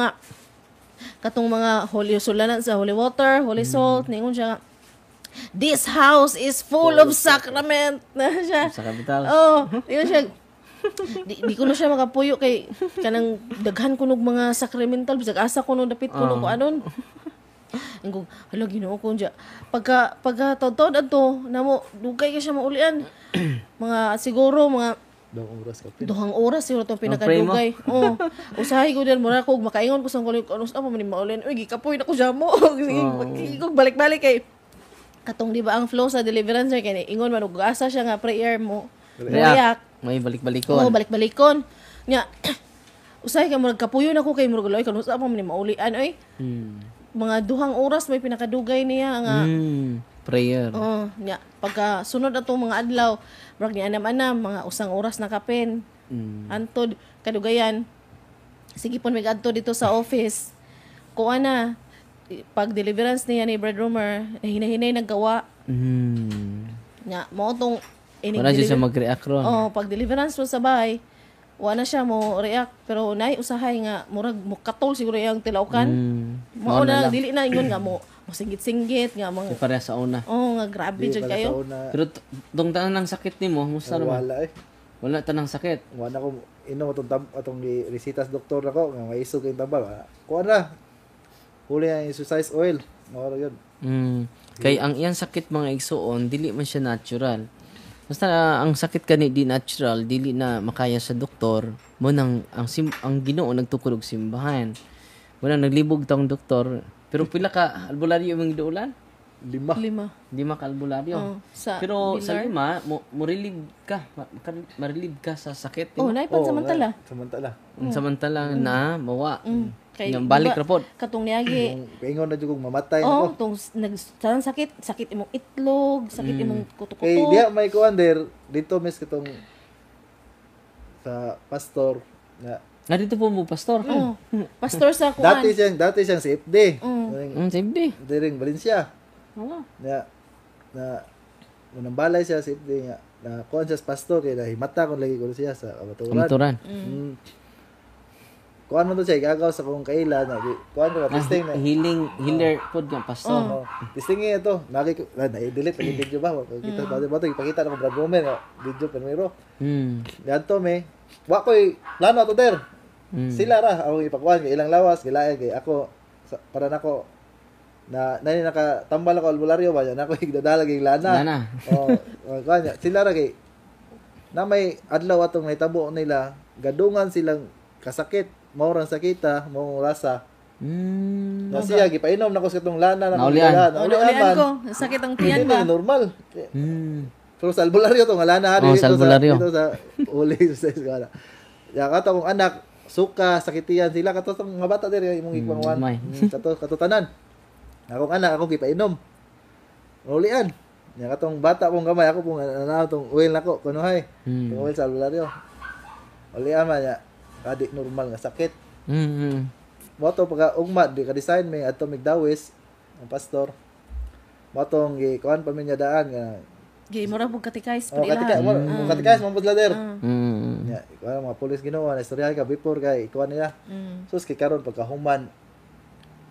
mga holy sulanan sa holy water, holy salt ningon siya nga this house is full of sacrament na siya. Sa kapital. Ningon siya di ko na siya makapuyo kay kanang daghan kunog mga sacramental bisag asa kuno dapit kuno ko anon. Ingkong, hala, ginoo ko dyan. Pagka taon-taon ato, namo, dugay ka siya maulian. Mga, siguro, mga 2 oras siguro itong pinakadugay. Usahay ko din, mura ko, makaingon ko sa kulit, ano sa pa, maulian, uy, gikapoy na ko siya mo. Sige, balik-balik kay. Katong, di ba, ang flow sa deliverance, kaya ingon man, ugasa siya nga, prayer mo. React. May balik-balikon. Balik-balikon. Nga, usahay ka, murag kapuyo na ko kay murag loy, kanusa pa, maulian, uy. Mga 2 oras may pinakadugay niya nga prayer. Nya pagka sunod atong mga adlaw murag ni anam-anam mga 1 oras na kapen. Antod kadugayan. Sige pon mig adto dito sa office. Kuan na pag deliverance niya ni Brad Romer, hinahinay naggawa. Nya mo tong wala siya mag-react ron. pag deliverance mo sa bahay, wala siya mo react pero nay usahay nga murag mo katol siguro yang tilawkan. Mao na dili na ingon nga mo singgit-singgit nga mga para sa una. nga grabe jud kayo. Pero tong tanan ng sakit nimo, musta naman? Wala Wala tanang sakit. Wala ko inom atong resitas doktor nako nga maisog yung tambal. Kuha na. Huli ang exercise oil. Mao yun. Kay ang iyang sakit mga igsoon, dili man siya natural. Basta ang sakit kani di natural, dili na makaya sa doktor, mo nang ang Ginoo nagtukod og simbahan. Mo nang naglibog tong doktor, pero pila ka albularyo imong giduulan? 5. 5. 5 ka albularyo. Pero sa 5 mo relieve ka, ma-relieve ka sa sakit. Oh, naipad samantala. Samantala na mawa. Kay Nang balik ra pod. Katong niagi. Paingon na jud kog mamatay Oh, nako. tong sakit imong itlog, sakit imong kuto-kuto. Kay diya may kuan der dito mis kitong sa pastor na Dito po mo pastor. Oh, pastor sa kuan. dati siyang CFD. Siyempre. Diring Valencia. Wala. Na unang balay siya CFD nga na kuan siya sa pastor kay himata kon lagi ko siya sa kabaturan. Kamaturan. Kuan mo to siya gagaw sa kung kaila na kuan ko testing na Healer pod nga pastor. testing niya to na-delete ang video ba kita ba ipakita na ko Brad Romer video primero ganto me wa koy plano to der sila ra ako ipakuan kay ilang lawas gilayan kay ako para nako na nakatambal ako albularyo ba yan ako igdadala kay lana kuan sila ra kay na may adlaw atong nahitabo nila gadungan silang kasakit maurang sakita mo rasa na siya gipainom nako sa itong lana na Naulian ko, sakit ang tiyan ba? Normal. Pero sa albularyo to nga lana sa albularyo. Dito sa uli sa eskwela. Ya kato kong anak suka sakitian sila kato sa mga bata diri imong ipangwan. Kato tanan. Akong anak ako gipainom. Naulian. Ya katong bata kong gamay ako pong ana tong oil nako kuno hay. Tong oil sa albularyo. Ulian man ya kadi normal nga sakit. Moto pagka ugma di ka design may adto migdawis ang pastor. Motong gi kuan pa man niya daan nga Gi mura pug katikais pa katikais mo pud lader. Ya, kuan mga pulis Ginoo na istorya ka before kay kuan niya. Sus kay karon pagka human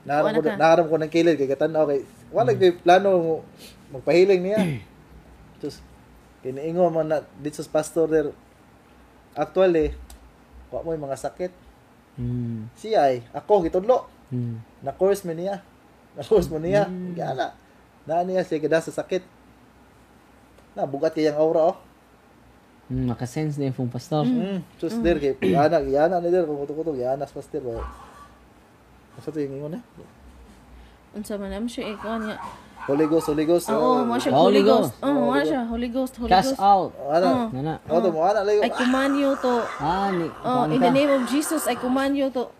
naram ko ng kilid kay katan-aw kay wala kay plano magpahiling niya. Sus kiniingon man na dito sa pastor der actually wa mo mga sakit. Siya ay ako gitudlo. Na course mo niya. Gana. Na niya siya kada sa sakit. Na bugat kay ang aura oh. Maka-sense na yung pastor. Sus der kay yana ni der kung kuto yana sa pastor ba. Asa to yung ingon na? Unsa man am siya kuan niya. Holy Ghost. Oo, mo siya Holy Ghost. Oo, mo siya Holy Ghost. Cast out. Ana. Ano mo ana layo. I command you to. In the name of Jesus, I command you to.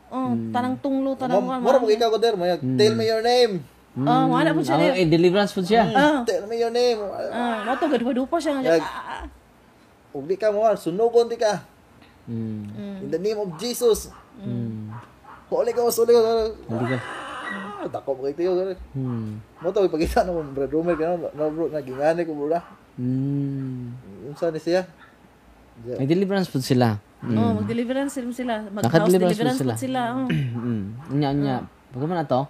Tanang tunglo tanang kuan. Mura mo ikaw ko der mo. Tell me your name. Mo ana po siya. Deliverance po siya. Tell me your name. Mo to gadu pa siya nga. Ug di ka mo sunugon di ka. In the name of Jesus. Holy Ghost. Dako mo kayo gani. Mo to ipakita na mo Brad Romer kana na bro na gingani ko bro. Unsa ni siya? May deliverance po sila. Mag-deliverance sila. Mag-house deliverance sila. Nya. Bagaman na to?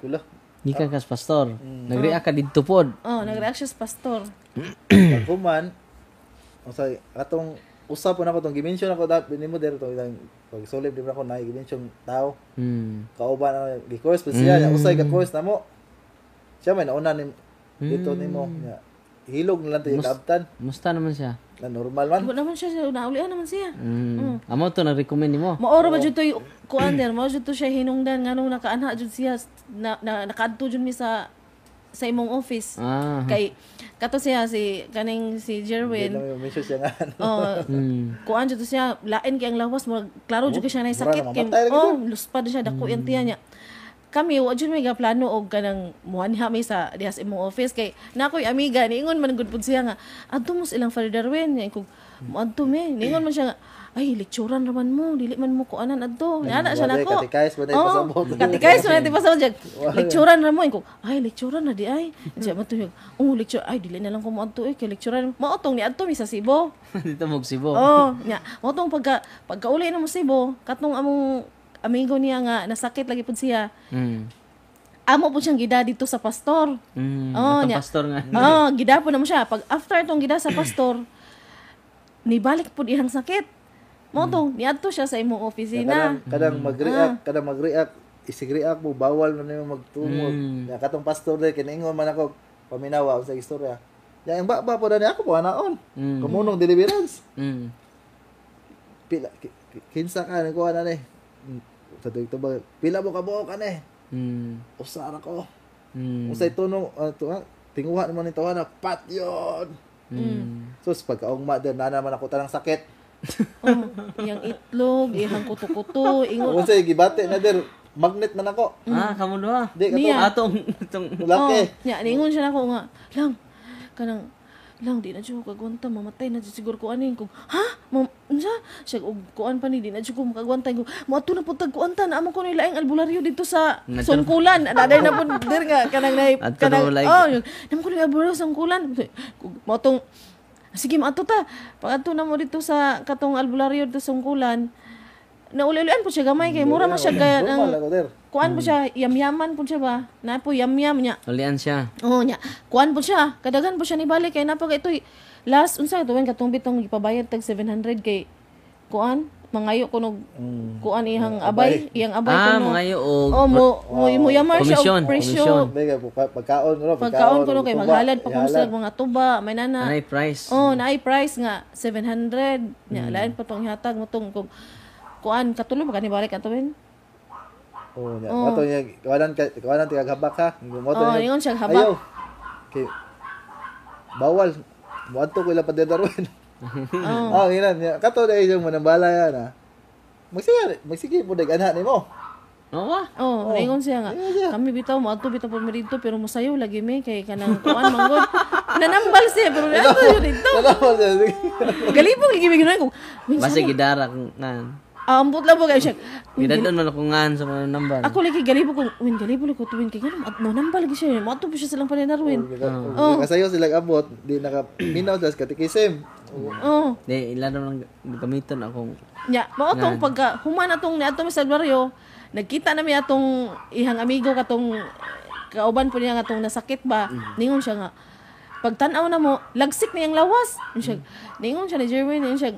Kulo. Gikan kas pastor. Nag-react ka didto pod. Nag-react siya sa pastor. Human. Unsay atong usap na ko tong dimension ako dapat nimo der to ilang pag solid di ba ako na dimension tao. Kauban na gi-course pa siya usay ka course namo. Siya may nauna ni dito nimo nya. Hilog na lang to yung kabtan. Musta naman siya? Na normal man. Wala naman siya, naulian naman siya. Amo to na-recommend nimo. Maoro ba jud to kuan der, mao jud to siya hinungdan nganong nakaanha jud siya na nakaadto jud mi sa imong office. Kay kato siya si Jerwin. Hindi naman yung siya nga. Kuan jud to siya lain kay ang lawas mo klaro jud siya na sakit kay luspad siya dako yan tiya niya. Kami wa jud may plano og kanang muanha may sa diha sa imong office kay nakoy amiga niingon man gud pud siya nga adto mo ilang Father Darwin niya kog adto me niingon man siya nga ay lecturean raman mo dili man mo kuanan adto ana siya nako katikais man pasabot katikais man pasabot jag lecturean ra mo ko ay lecturean na di ay siya matuyog lecture ay dili na lang ko mo adto kay lecturean mao tong ni adto mi sa Cebu dito mo Cebu nya mao tong pagkauli na mo Cebu katong among amigo niya nga nasakit lagi pud siya amo po siyang gida dito sa pastor nya pastor nga gida po na mo siya pag after tong gida sa pastor nibalik po ihang sakit. Mo to, niadto siya sa imong opisina. Kadang mag-react, isig-react mo, bawal na nimo magtungod. Ya katong pastor dai kinaingon man ako paminawa sa istorya. Ya ang baba po dani ako po anaon. Kumunong deliverance. Pila kinsa ka nako ana ni. Sa tuig ba pila mo kabuok ani. Usara ko. Unsay tunong tinguha naman nito na pat yon. So pagkaugma din na naman ako tanang sakit. Iyang itlog, ihang kuto-kuto, ingon. Unsay gibate na der magnet man ako. Kamo duha. Di ka Niya. Atong laki. Nya, ningon siya nako nga, lang di na siya ko kagwanta, mamatay na siya siguro ko aning kung unsa siya og kuan pa ni di na siya ko makagwanta ko mo ato na pud tagkuanta na amo ko ni laing albularyo dito sa sungkulan naday na pud der nga kanang namo ko ni albularyo sa sungkulan mo tong sige maato ta pag ato na mo dito sa katong albularyo dito sa sungkulan na uli-ulian po siya gamay kay mura man siya kaya kuan po siya yamyaman po siya ba na po yamyam nya ulian siya. nya kuan po siya kadagan po siya ni balik kay napag itoy last unsa tuwing katong bitong gipabayad tag 700 kay kuan mangayo kuno kuan iyang abay kuno Mangayo og mo yamar siya og presyo pagkaon kuno kay maghalad pa kuno sa mga tuba may nana anay price. naay price nga 700 nya lain pa tong hatag mo tong kung kuan katulo ba kanibalik atawin nya moto nya kawanan tigag habak ha moto ingon siya habak kay bawal mo adto ko ila padedarwen inan nya kato dai yung manambala yan magsige po dag anha nimo ingon siya nga kami bitaw mo adto bitaw po mi dito pero mosayo lagi mi kay kanang kuan manggod nanambal siya pero adto dito galibog lagi mi ginoy ko basta gidarak nga. Ambot lang po kayo siya. Gidadon man ako ngan sa mga number. Ako lagi galibo ko tuwin kay ganun. At nambal lagi siya. Mato po siya silang paninarwin. Kasayo silang abot, di nakaminaw sa katikisim. Di ilan lang gamiton akong. Nya, maotong pagka human atong ni atong sa baryo, nagkita na mi atong ihang amigo katong kauban po niya atong nasakit ba. Ningon siya nga. Pagtan-aw na mo, lagsik niyang lawas. Ningon siya ni Jerwin, ningon siya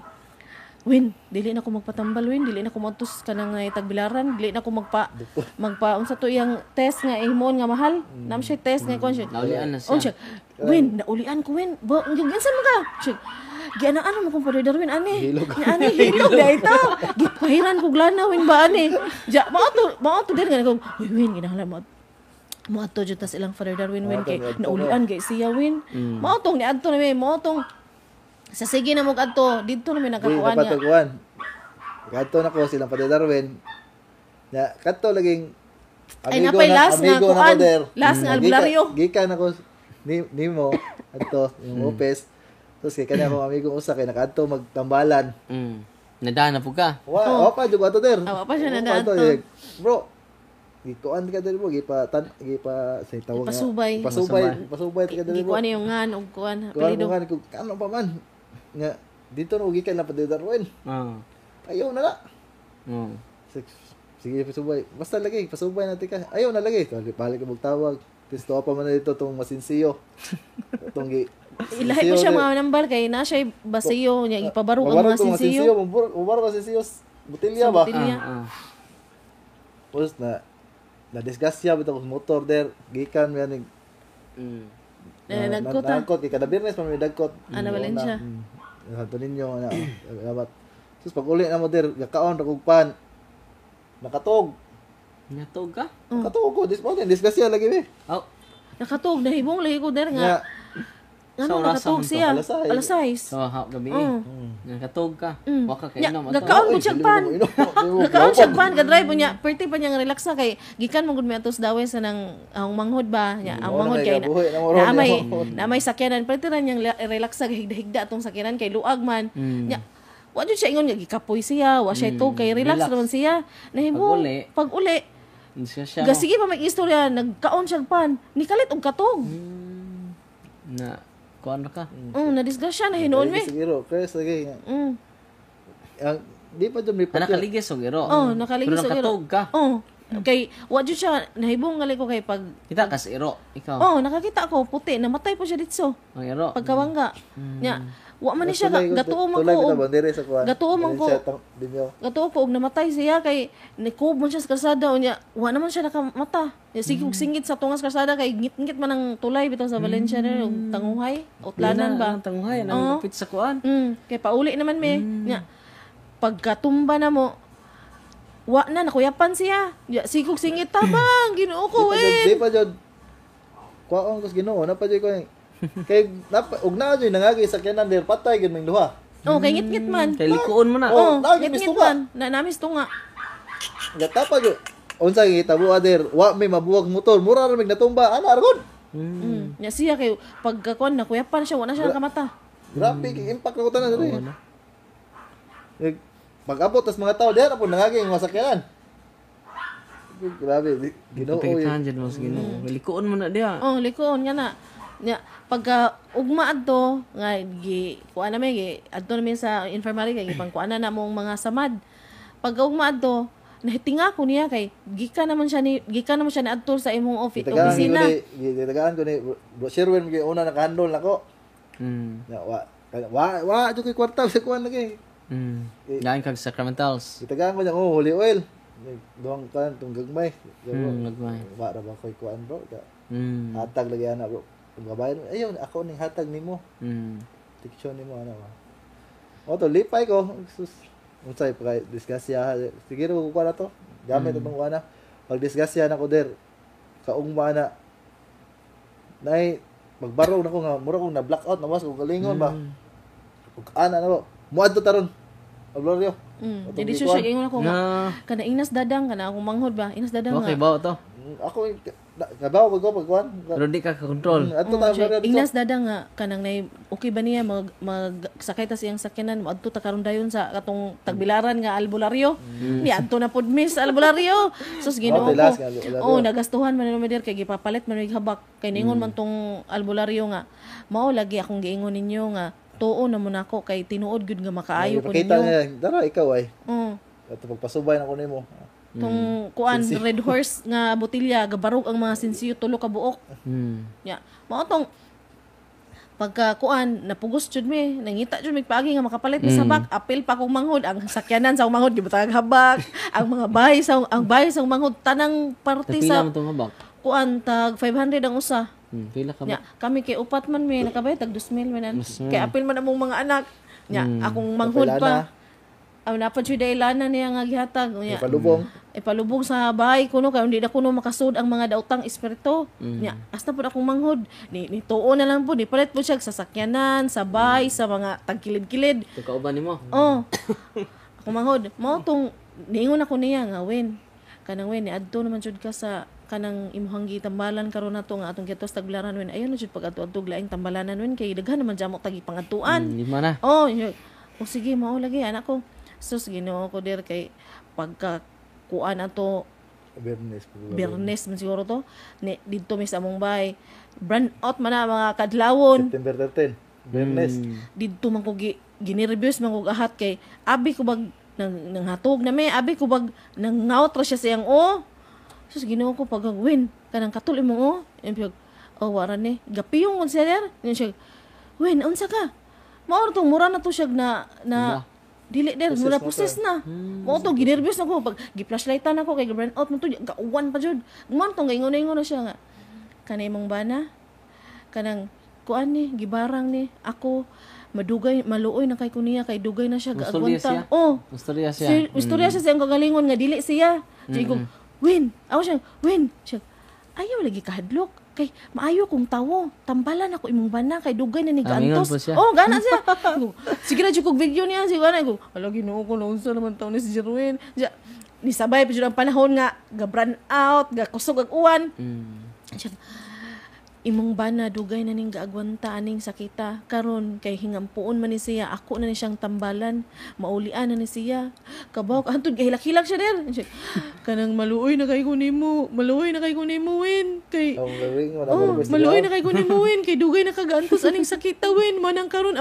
Win, dili na ko magpatambal dili na ko matus kanang tagbilaran, dili na ko magpa unsa to iyang test nga ihimon nga mahal. Nam siya test nga kon siya. Naulian na siya. Win, naulian ko Ba, ginsan mo ka? Siya. Gianaan mo kung pwede Darwin ani. Ani hilog na ito. Gipahiran ko glana ba ani. Ja, mao to din nga ko. Win, ginahala mo. Mo ato jud tas ilang Father Darwin kay naulian gay siya Mao tong niadto na mo tong sa sige na mo kadto dito na may nakakuan niya. Kadto na ko silang Padre Darwin. Ya, kadto laging amigo na kuan. Last nga albularyo. Gikan ako nimo adto yung office. Tapos kay kanya akong amigo usa kay nakadto magtambalan. Nadaan na po ka. Wa pa jud ato der. Wa pa siya nadaan. Bro, gikuan ka dali mo gipa sa tawag pasubay ka dali mo gikuan yung ngan og kuan apelyido kano pa man nga dito no gikan na Padre Darwin ayaw na la sige pasubay basta lagi pasubay natin ka ayaw na lagi balik ka magtawag tisto pa man dito tong masinsiyo tong ilahi ko siya mga nambal kay na siya basiyo niya ipabarog ang masinsiyo mubarog ang masinsiyo butilya ba tapos na-discuss siya bitaw sa motor der gikan yan nagkot kay kada business man may dagkot ana Valencia Santo Niño ana dapat sus pag uli na mo der gakaon ra kog pan nakatog ka nakatog ko discuss siya lagi be nakatog nahibong lagi ko der nga ano nakatog siya alas 6 so gabi nakatog ka waka kay no gakaon ko siyang pan gakaon siyang pan ga-drive niya perti pa niya relax na kay gikan mo gud mi atos dawe sa nang ang manghod ba niya ang manghod kay na may sakyanan perti ra niyang relax sa higda atong sakyanan kay luag man niya wa jud siya ingon nga gikapoy siya wa siya to kay relax naman siya nahimo pag uli gasige pa may istorya nagkaon siyang pan nikalit og katog na kuan ka na-discuss siya na hinuon mi siguro kaya sige ang di pa jud may nakaligis og iro nakaligis og iro katog ka Kay wa jud siya nahibong ngali ko kay pag Kita kas iro. Ikaw. oh nakakita ko puti namatay po siya dito. Ang iro. Pagkawangga. Nya wa man ni siya Tulay- gatuo man tulay ko. kita bandere sa kuan. Gatuo man ko. Dinyo. Gatuo ko og namatay siya kay nikubo man siya sa kalsada unya wa naman siya nakamata. Ya sigig singit sa tungas kalsada kay ngit-ngit man ang tulay bitaw sa Valencia na og tanguhay, utlanan ba. Ang tanguhay Oo. nang kapit sa kuan. Kay pauli naman me. Nya pagkatumba na mo wa na nakuyapan siya. Ya sigog singit tabang Ginoo ko Di pa jud. Kuwaon kus Ginoo na pa jud ko. Kay ug na jud nangagi sa kanan der patay gid ming duha. Oh, kay ngit-ngit man. Kay likuon mo na. Oh, lagi ngit-ngit misto ka. man. Na namis to nga. Gata pa jud. Unsa gihitabo der? Wa may mabuwag motor, mura ra mig natumba. Ana argon. Nya siya kay pagkakuan nakuyapan siya wa na siya nakamata. Grabe kay impact ko tanan diri. Pag-abot tas mga tao der apon nangagi ang masakyanan. Grabe, Ginoo. Pagkitahan dyan mo sa Ginoo. Likuon mo na diya. Oh, likoon nga na. Nya pagka ugma adto nga gi kuan na may gi adto na mi sa infirmary kay gipangkuan na namong mga samad. Pagka ugma adto nahitinga ko niya kay gikan naman siya ni adto sa imong opisina. Gitagaan ko ni Bro Sherwin kay una nakahandle nako. Ya wa jud kay kwarta sa kuan lagi. Galing kag sacramentals. Gitagaan ko niya holy oil. Duang kan tung gagmay. Gagmay. Wa ra ba koy kuan bro. Hatag lagi ana bro. Babayan, ayaw ako ning hatag nimo. Diksyon nimo ana ba. O to lipay ko. Sus. Unsay pa disgasya. Siguro ko na to. Gamit itong kuana. Pag disgasya na ko der. Kaungma na. Nay magbarog na ko nga mura kong na blackout na was ko galingon ba. Ug ana na ba. Muadto taron. Aloryo. Jadi siya ingon ako nga kana inas dadang kana akong manghod ba. Inas dadang Okay nga. ba to? Ako gabaw ko pagkuan. Pero di ka control. Ato ta Siya, dito. Inas dadang nga kanang nay okay ba niya magsakay ta siyang sakyanan moadto ta karon dayon sa katong tagbilaran nga albularyo. Ni adto na pud miss albularyo. Sus Ginoo ko. tilas nga albularyo. Oh, nagastuhan man ni Mader kay gipapalit man mig habak kay ningon man tong albularyo nga. Mao lagi akong giingon ninyo nga tuo na mo nako kay tinuod gud nga makaayo ko Pakita ninyo. niya. Dara ikaw ay. Mm. Ato pagpasubay na ko nimo. Tong kuan red horse nga botilya gabarog ang mga sinsiyo tulo ka buok. Ya. Mao tong pagka kuan napugos jud mi nangita jud mi paagi nga makapalit mi sabak apil pa kong manghod ang sakyanan sa manghod gibutang habak ang mga bahay sa manghod tanang parte Pila sa mo itong habak? kuan tag 500 ang usa. Pila ka ba? Nya kami kay upat man mi nakabayad tag 2,000 manan. Kay apil man among mga anak. Nya akong manghod pa. Ang napad siya dailana niya nga gihatag. Nya Palubong. ipalubog sa bahay kuno kay hindi na kuno makasud ang mga daotang espiritu. Nya hasta pud akong manghod. Ni tuo na lang pud ipalit pud siya sa sakyanan, sa bahay, sa mga tagkilid-kilid. Ito kauban ni mo. Oh. Akong manghod, mao tong niingon ako niya nga wen. Kanang wen ni adto naman jud ka sa kanang imuhang gitambalan karon nato nga atong gitos tagbilaran wen. Ayon na jud pag-adto laing tambalanan wen kay daghan naman jamo tagi pangatuan. Lima na. Oh, o sige mao lagi anak ko. Sus Ginoo ko der kay pagka kuan ato Bernes man siguro to ni didto mi sa among bahay brand out man na mga kadlawon September 13. Bernes. didto man ko ginireviews man ko ahat kay abi ko bag nang hatog na me abi ko bag nang ngaot ra siya siyang sus Ginoo ko pag win kanang katul imong wara ni gapiyong kon siya der siya win unsa ka mao to mura na to siya na dili der mura process na mo to ginervyos na ko pag gi-flashlightan ako kay brand out mo to gauwan pa jud man to ingon na siya nga kanay mong bana kanang kuan ni gibarang ni ako madugay maluoy na kay kuniya kay dugay na siya gaagwanta Istorya siya. istorya siya siyang kagalingon nga dili siya siya win ako siya win siya ayaw lagi kahadlok kay maayo kong tawo tambalan ako imong bana kay dugay na ni gaantos gana siya sige na jud kog video niya siguro na ko ala Ginoo ko unsa naman taw ni si Jerwin ni sabay pa jud ang panahon nga ga brand out ga kusog ag uwan siya imong bana dugay na ning gaagwanta aning sakita karon kay hingampuon man ni siya ako na ni siyang tambalan maulian na ni siya kabaw antod gahilak-hilak siya der kanang maluoy na kay ko nimo win kay maluoy na kay ko nimo win kay dugay na kagaantos aning sakita win manang karon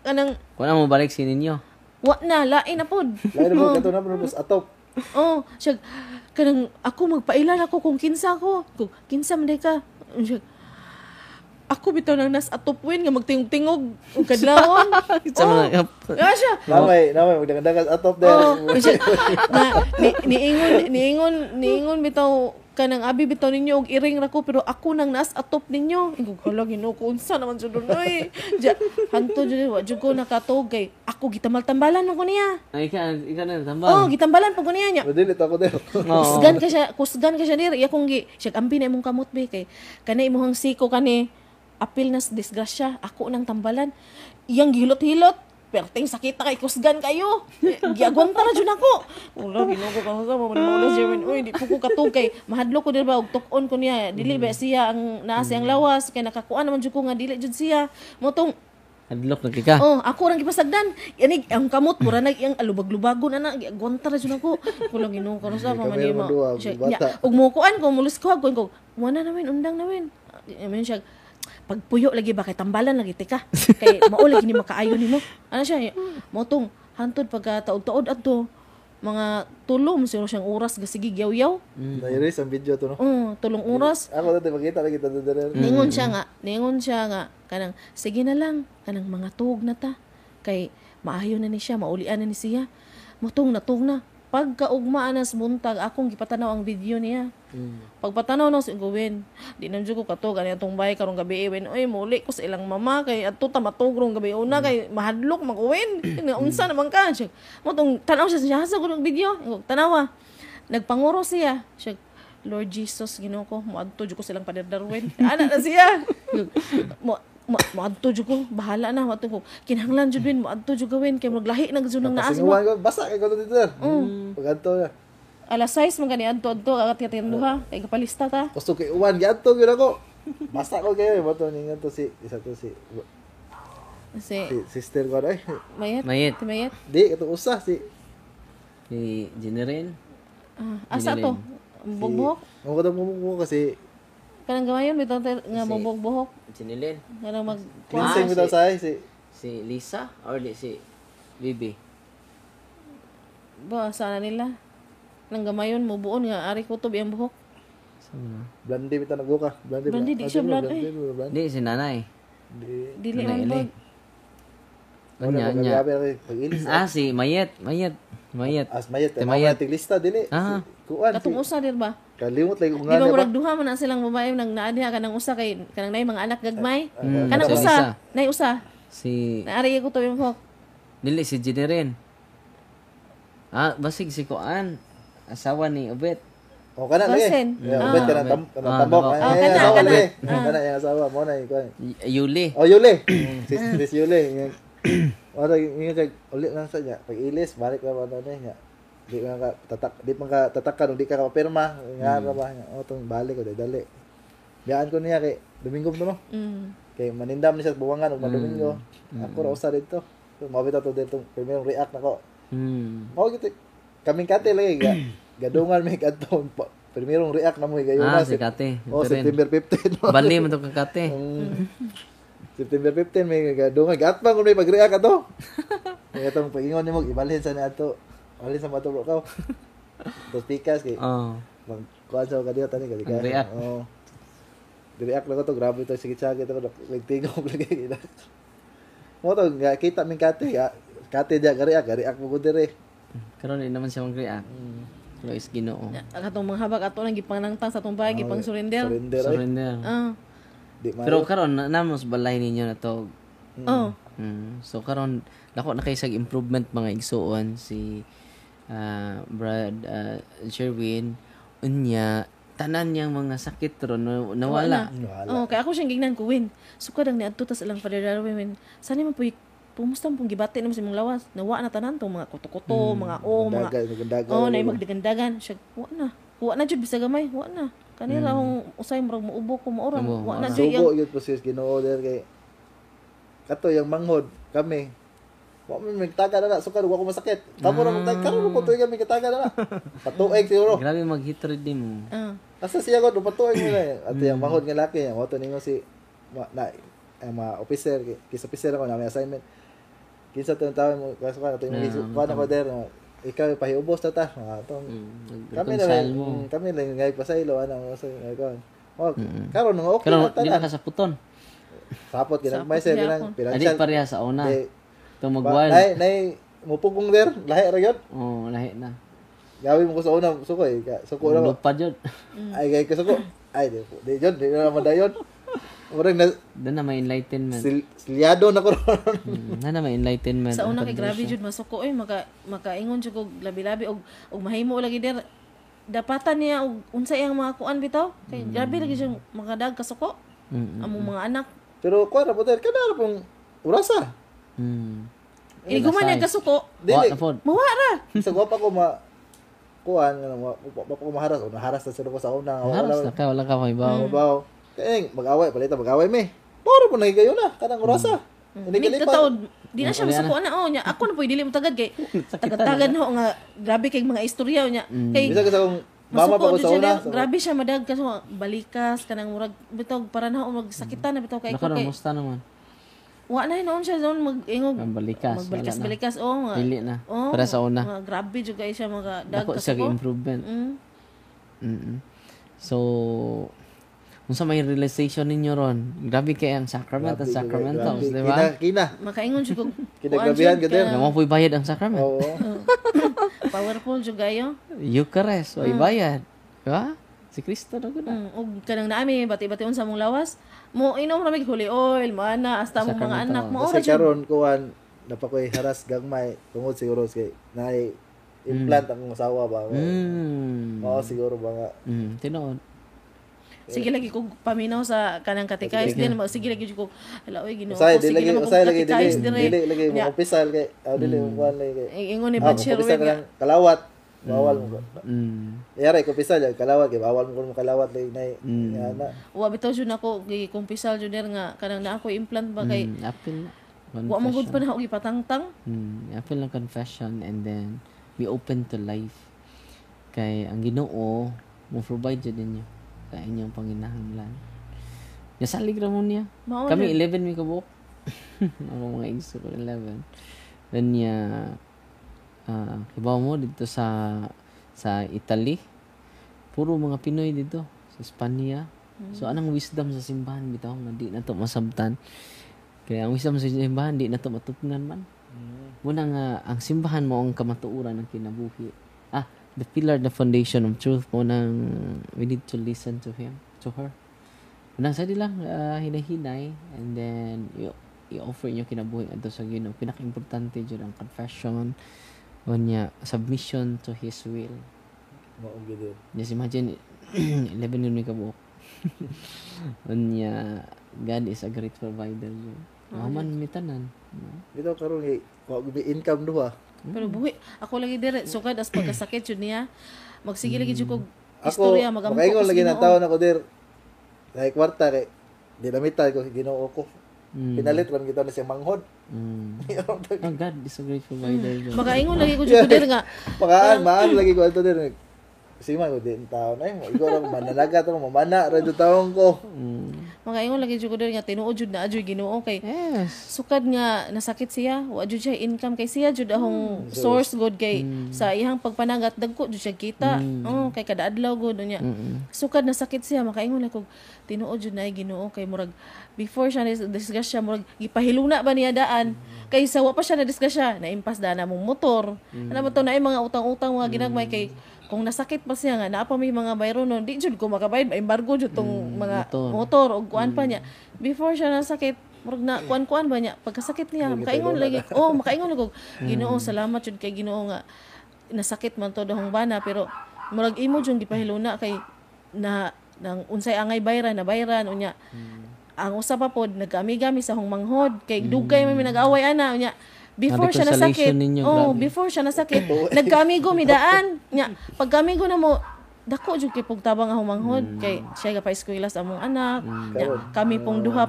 kanang Kung mo balik si ninyo. wa na lain na pod Lain mo kato na pero atop. Oh, siya kanang ako magpailan ako kung kinsa ako. Kung kinsa man day ka. Siya, ako bitaw nang nas atopwin nga magtingog-tingog ug kadlawon. Sa mga Ya siya. Namay, magdagandagan atop there. Oh, siya, na niingon bitaw kanang abi bitaw ninyo og iring ra ko pero ako nang nas atop ninyo. Ing hala Ginoo ko unsa naman jud oy. Ja hanto jud wa jud ko nakatog kay ako gitambalan ko niya. Ay ika na tambal. Oh, gitambalan po ko niya nya. Madilit ako there. Kusgan ka siya dir. Iya kong siya ambi na imong kamot be kay kanay imong siko kani apil nas disgrasya ako nang tambalan. Iyang gihilot-hilot. Perting sakit na kay kusgan kayo. Giagwanta na jud ako. Wala Ginoo ko kansa mo man Jerwin. Uy, di po ko katog kay mahadlok ko dir ba og tuk-on ko niya. Dili ba siya ang naa siyang lawas kay nakakuan naman jud ko nga dili jud siya. Motong Hadlok na kika. oh, ako rang gipasagdan. Yanig ang kamot mura nag iyang alubag-lubagon ana giagwanta ra jud ako. Wala Ginoo ko kansa mo man Kami mo. madua, bata. Og mo kuan ko mulis ko ko wala namin undang namin. I mean siya pagpuyo lagi ba kay tambalan lagi tika kay mao lagi ni makaayo nimo ano siya motong hantod pagka taud-taud adto mga tulom sino siyang oras gasigi yaw-yaw Na-erase ang video to no. tulong oras Ako dati makita lagi to there. ningon siya nga kanang sige na lang kanang mga tuog na ta kay maayo na ni siya maulian na ni siya motong natug na pagkaugmaan nas buntag akong gipatanaw ang video niya. Pagpatanaw na si Gawin, di na dyan ko katog ani atong bay karong gabi wen oy muli ko sa ilang mama kay adto ta matugrong gabi una kay mahadlok mag-uwin. Nga unsa naman ka siya. Motong tanaw siya sa gud video. Tanawa. Nagpanguro siya. Siya Lord Jesus Ginoo ko moadto jud ko silang Pader Darwin. Ana na siya. Moadto jud ko bahala na moadto ko kinahanglan jud win moadto jud gawin kay maglahi na jud nang naas mo. Singuan ko basa kay ko dito there. Pag na. Alas 6 man gani adto agat katinduha kay kapalista ta. Gusto kay uwan giadto gyud ako. Basa ko kayo bato ninyo to si isa to si Si sister ko ay. Mayet. Ti Mayet. Di ito usa si Si Generin. Asa to? Bugbog. Mo ko mo kasi Kanang gamayon bitaw nga bugbog. Sinilin. Kanang mag kinsing bitaw say Si Lisa or si Bibi. ba sana nila. Nang gamayon mo buon nga ari kutob iyang buhok. Blandi bitaw nagbuka. Blandi, di siya blandi. Di si nanay. Dili Nanay man Eli. pag Anya. Pag-ilis. Si Mayet. As mayet. Ti Mayet Mayet. tiglista dili. Ah. Kuan. katong usa dir ba? Kalimot lagi ko Di ba nga murag duha man na silang babae nang naadiha kanang usa kay kanang nay mga anak gagmay. Kanang si usa, Lisa. nay usa. Si Naari ko to yung buhok. Dili si Generin. Basig si Kuan. Asawa ni Obet. O kana lagi. Basen. Ubet ka ng tambok. tambok. kana, Asawa kana. lagi. Kana yung asawa mo na ikaw. Yuli. Oh, Yuli. Sis Yuli. Ora yung kay ulit lang sa niya. Pag ilis balik na ba niya. Di man ka tatakan di ka kapirma nga ra ba. O tong balik ko dali. Biyaan ko niya kay Domingo to no. Kay manindam ni siya buwangan og Domingo. Ako ra usa dito. Mabita to dito primero react nako. Mao gito. Kaming kate lagi gadungan may kadto. Primerong react na mo gayon na Si Kate. Oh, September 15. Bali man to ka Kate. September 15 may gadungan gatman kun may pag-react ato. Kaya itong pag-ingon nimo ibalhin sa nato. Balhin sa matulog ka. Tapos pikas kay magkuhan sa kadiyo tani kadi ka. React. Oh. React lang ko to grabe to sige tsage to nagtingog lagi ila. Mo to nga kita min Kate Kate dia react mo gud dire. Karon di naman siya mag-react. Lois Ginoo. Katong mga habak ato nang gipangnangtang sa atong bahay gipang surrender. Surrender ay. Surrender. Di Pero karon namos balay ninyo na to. Oh. So karon dako na kay sag improvement mga igsuon si Brad Sherwin unya tanan niyang mga sakit ron nawala. Oh, kaya ako siyang gignan ko win. Sukad ang niadto tas ilang Father Darwin. Sani man puy pumusta pong gibati namo sa imong lawas. Nawa na tanan tong mga kuto-kuto, mga mga Dagan. oh, nay magdagandagan. Siya wa na jud bisag gamay, wa na. Kanila akong usay murag muubo ko maoran. Wa na jud Sugo yun po siya gino-order kay kato yung manghod kami. Wa man magtaga na sukad wa ko masakit. Kamo ra magtag karon ko tuig kami kataga na. Patuig siguro. Grabe mag-hatred din mo. Asa siya ko patuig mo na. At yung manghod nga laki, mo to ningo si mga officer, kis officer ako na may assignment. Kinsa tong tawo mo kaso ka to yung kuan ako der ikaw pahiubos ta ta. Kami na reconcile mo. kami lang ngay pasaylo ano sa kon. Oh, karon nga okay Pero na di na tanan. ka sa puton. Sapot ginagmay sa Sapot bilang gyapon. Adi financial. pareha sa una. Di- Ito mag-wild. Nay mupugong der lahi ra gyud. Oh, lahi na. Gawin mo ko sa una sukoy. Suko na mo. Lupad yun. Ay gay ko suko. Ay di jud di na madayon. Murag na Doon na may enlightenment. silyado na ko ron. Na may enlightenment. Sa ang una kay grabe conversion. jud masuko makaingon jud og labi-labi og mahimo lagi der dapatan niya og unsa iyang mga kuan bitaw kay grabe lagi siyang makadag kasuko among mga anak. Pero kuan ra po der kada pong urasa. Guman niya kasuko Wa Dili. na pod. mawa ra. Sa guwapa ko kuan nga ko maharas o naharas na sila ko sa una. Haras na ka, wala ka may baw. Baw. Kaya mag-away palita mag-away me. Para po nahigayon na kanang urasa. Hindi Ni kalipat. tataod di na siya masuko na nya ako na poy dili mo tagad kay tagad ho nga grabe kay mga istorya nya kay Bisa ka sa akong mama pa ko masuko sa jud una. siya grabe siya madag kaso balikas kanang murag bitaw para na magsakitan na bitaw kay ko Nakaroon, kay musta naman? wa na noon siya doon mag-ingog Ang balikas. magbalikas-balikas nga Dili na. oh, Para sa una. mga grabe jud kay siya mga dag Dako sa kasuko. improvement. Mm. So, unsa may realization ninyo ron? Grabe kay ang sacrament at sacramentals, di ba? Kina. Makaingon jud kog Kinagrabihan ka din. Nga mo po'y bayad ang sacrament. Oo. powerful jud kayo. Eucharist, way bayad. Di ba? Si Kristo na guna. Og kanang naami bati-bati unsa mong lawas mo inom ra mig holy oil mana hasta mo mga anak mo ora Kasi jud. karon kuan napakoy haras gagmay tungod siguro kay nay implant ang asawa ba. Oo siguro ba nga. Tinood. Sige lagi kog paminaw sa kanang katikais din sige lagi jud kog hala oy Ginoo Usay sige dili lagi naman kog usay lagi katikais dili lagi mo Nya, opisal kay dili mo kuan lagi kay. ingon ni Ah, Butcher opisal ka lang kalawat. Bawal mo. Yara ko opisal kalawat kay bawal mo kalawat lagi nay. Ana. wa bitaw jud nako gikumpisal jud der nga kanang na ako implant ba kay Apil na. wa man gud pa na og ipatangtang. Apil na confession and then be open to life. Kay ang Ginoo mo provide jud ninyo sa inyong panginahanglan. Nasalig ra mo niya. Mao Kami 11 mi kabuok. Ako mga igso ko 11. Then niya kibaw mo dito sa Italy. Puro mga Pinoy dito sa Espanya. So anong wisdom sa simbahan bitaw nga di na to masabtan. Kaya ang wisdom sa simbahan di na to matupnan man. Muna nga ang simbahan mo ang kamatuoran ng kinabuhi. The pillar, the foundation of truth mo nang we need to listen to her. Unang sa lang hinahinay and then i-offer niyo kinabuhi adto sa Ginoo. Pinaka-importante jud ang confession o niya submission to His will. Mao gid. Just imagine 11 yun may kabuok. Unya God is a great provider. Maman mitanan. Dito karon kay wa gyud income duha. Pero buhi ako lagi dire sukad as pagkasakit jud niya. Magsige lagi jud kog Ako istorya magampo makaingon ko sa lagi ng Ginoo. taon ako der. Dahil kwarta kay dinamitan ko Ginoo ko. Pinalit man kita na siya manghod. Oh, God is a great provider. Makaingon lagi ko jud dire nga Maan lagi ko ato der. Sima ko din taon ay mo. Ikaw lang mananaga to mamana ra jud taon ko. makaingon lagi jud ko dire nga tinuod jud na adyoy Ginoo kay Yes. sukad nga nasakit siya wa jud siya income kay siya jud ahong source god kay sa iyang pagpanagat dagko jud siya kita kay kada adlaw gud nya sukad nasakit siya makaingon lagi kog tinuod jud na Ginoo kay murag before siya na-discuss siya murag gipahiluna ba niya daan kay sa wa pa siya na-discuss siya naimpas da na mong motor ano ba to na mga utang-utang mga ginagmay kay kung nasakit pa siya nga naa pa may mga bayro nun di jud ko makabayad embargo jud tong mga motor o kuan pa niya before siya nasakit murag na kuan ba niya pagkasakit niya makaingon lagi makaingon lagi Ginoo salamat jud kay Ginoo nga nasakit man to dahong bana pero murag imo jud gipahiluna kay na nang unsay angay bayran na bayran unya ang usa pa pod nagkami-gami sa hong manghod kay dugay man nag-away ana unya before siya nasakit reconciliation ninyo, grabe. before siya nasakit nagkamigo midaan nya pagkamigo na mo dako jud kay pugtabang ang manghod kay siya ga pa eskwela sa among anak nya kami pong duha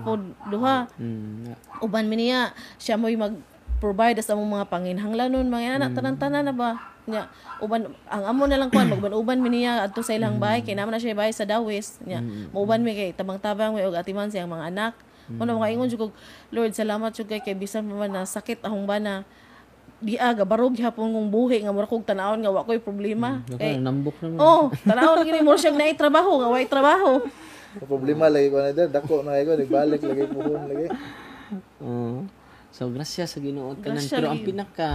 uban mi niya siya mo'y mag provide sa among mga panginhanglanon mga anak tanan-tanan na ba nya uban ang amo na lang kuan magban-uban mi niya adto sa ilang bahay kay naman na siya bahay sa Dawis nya mauban mi kay tabang-tabang mi og atiman siyang mga anak kuno makaingon jud kog Lord salamat jud kay bisan pa man na sakit ahong bana di aga barog gihapon kong buhi nga mura kog tanawon nga wa ko'y problema. Kay nambok na. Oh, tanawon gini mo siya na trabaho nga way trabaho. Ang problema lagi ko na dyan, dako na ko, nagbalik lagi puhon lagi. Oo. So grasya sa Ginoo tanan, Grasya pero ang lagi. pinaka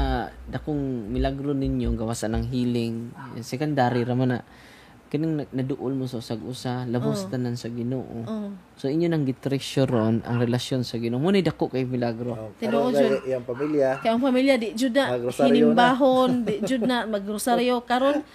dakong milagro ninyo gawasan ng healing, secondary ra man na kining naduol mo sa usag-usa, labos tanan sa Ginoo. So inyo nang gitreasure ron ang relasyon sa Ginoo. Mo ni dako kay milagro. Tinuod Karon kay iyang pamilya, Kaya ang pamilya di jud na Magrosaryo hinimbahon, di jud na magrosaryo karon.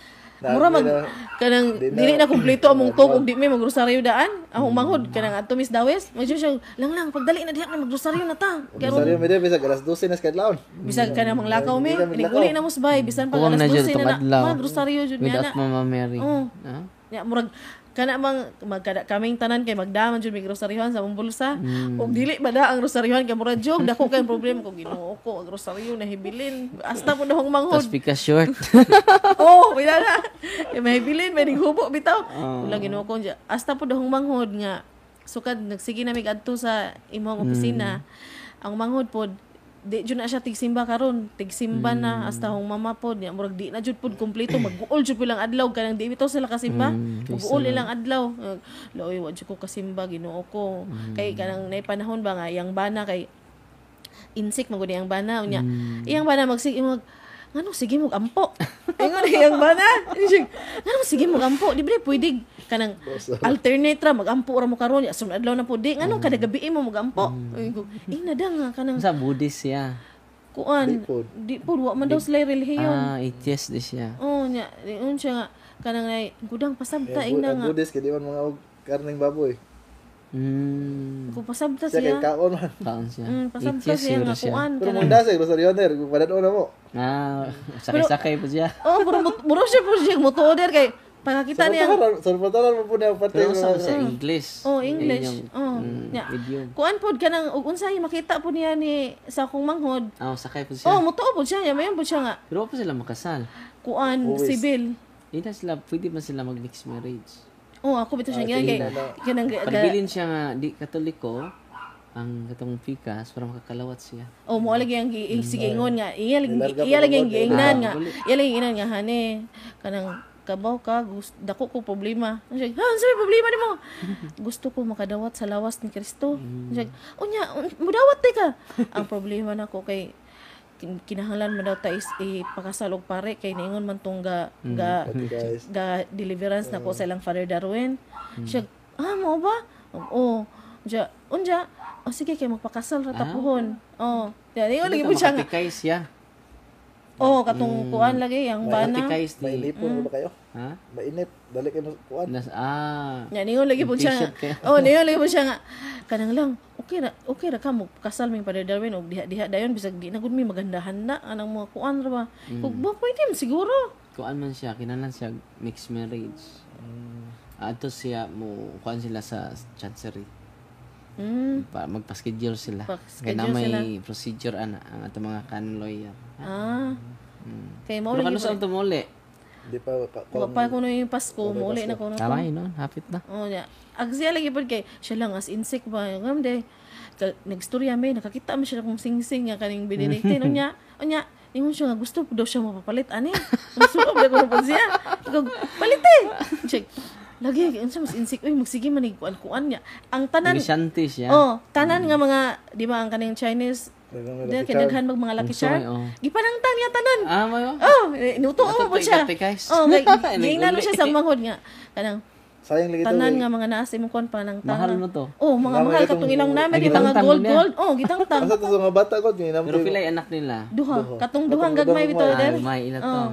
Dami Mura mag na. kanang Di na. dili na kumpleto among tug ug di may magrosaryo daan. Ang manghod kanang adto Miss Dawes, medyo siya lang pagdali na diha na magrosaryo na ta. Karon Rosario Mede, bisag alas 12 na sa kadlawon. bisag kanang manglakaw me, Hindi kami uli na mosbay bisan pag Kuwang alas na jud 12 tong na adlaw. magrosaryo jud Without niya na. Mama Mary. Oo. Ah? Ya murag kana mang magkada kaming tanan kay magdaman jud mig rosaryohan sa mong bulsa. Ug dili ba da ang rosaryohan kay murag jog dako kay problema ko Ginoo ko ang rosaryo na hibilin. Asta po dahong manghod. Tapos pika short. Oh, wala na. Kay mahibilin may hubo bitaw. Wala Ginoo ko dya. Asta po dahong manghod nga sukad nagsige na mig adto sa imong opisina. Ang manghod pod di jud na siya tigsimba karon, tigsimba na hasta hong mama pod nya murag di na jud pod kumpleto mag-uol jud pilang adlaw kanang di bitaw sila kasimba. Mag-uol ilang adlaw. Loy wa jud ko kasimba Ginoo ko. Kay kanang nay panahon ba nga yang bana kay insik magud yang bana nya. Iyang bana magsige mag ngano sige mo ampo. Ingon iyang bana. Ngano sige mo ampo, di ba pwede kanang alternate ra magampo ra mo karon ya sunod adlaw na po di ngano kada gabi mo magampo. Nada nga kanang Sa Buddhist siya. kuan di po wa man daw sila relihiyon. Ah, atheist di siya. Oh nya diun siya nga kanang nay gudang pasabta ina Ang nga. Buddhist, kaya di man mga og karning baboy. Ko pasabta Siya kay siya. kaon man. Taon siya. Pasabta Atheist siya nga siguro siya. kuan Pero kanang munda siya, Rosarioner, kung padadon na mo. Ah, sakay-sakay pa siya. oh muro siya po siya motoder kay pagkakita niya Sa patalan mo po na pati. Pero sa siya English. Oh, English. Yun yung, Oh, nya. idiom. Kuan pod kanang ug unsay makita po niya ni sa akong manghod. Ah, sakay pa siya. Oh, moto po siya, mayon po siya nga. Pero pa sila makasal. Kuan civil. Hindi na sila, pwede ba sila mag-mixed marriage? Oh, ako bitaw siya kay kanang Pagbilin siya nga, di katoliko, ang katong pikas, para makakalawat siya. oh mo lagi ang sige ingon nga. Iya lagi ang giingnan nga. Iya lagi ingnan nga hane kanang kabaw ka dako ko problema. Siya, "Ano problema nimo?" Gusto ko makadawat sa lawas ni Kristo. Siya, "Unya, mudawat te ka." Ang problema nako kay kinahanglan man daw ta is ipakasal og pare kay niingon man tong Guys. ga deliverance nako sa ilang Father Darwin. Siya, mo ba? Oh, siya, unja, sige kay magpakasal ra tapuhon. Oh, niingon lagi po siya nga. Makatikay siya. Oh, katong kuan lagi ang bana. Makatikay Mainit ni... po ba kayo? Ha? Mainit. Dali kayo kuan. Nya ningon lagi po siya. T-shirt kayo. Oh, ningon lagi po siya nga. Kanang lang, okay ra ka mo kasal ming Father Darwin og diha dayon bisag di na gud mi magandahan na anang mga kuan ra ba. Kung ba pwede siguro. Kuan man siya, kinalan siya mixed marriage. Ato siya mo, kuan sila sa chancery. Magpa-schedule sila. Pa-schedule Kaya na may sila. procedure ang ato mga canon lawyer. Kay mo Pero lagi kano sa ito muli? Di pa wa pa kuno yung Pasko, muli na kuno. Tama yun, no? Hapit na. Oh, nya. Agsiya lagi pod kay siya lang as insect ba ngam de. Nagstorya may nakakita man siya kung sing-sing nga kaning Benedictine unya. Ingon siya nga gusto po daw siya mapapalit ani. Sulob na ko po siya. Ikaw palite. Check. Lagi unsa mas insik uy magsige man ig kuan niya. Ang tanan Negosyante siya. Oh, tanan nga mga di ba ang kaning Chinese dahil kinaghan mag mga lucky charm. oh. Gipanangtan niya tanan. Ah, mayo? Oh, inuto mo po siya. Ito, guys. Oh, giingnan mo siya sa manghod nga. Kanang Sayang lagi to. tanan nga mga naas imong kuan panang Mahal tanan. mo to. Oh, mga mahal katong ilang namin di mga gitangtang gold mo niya. gold. Oh, gitangtang. Asa to sa mga bata ko, ginam Pero pila yung anak nila? Duha, katong duhang gagmay bitaw der. May ila to. Oh.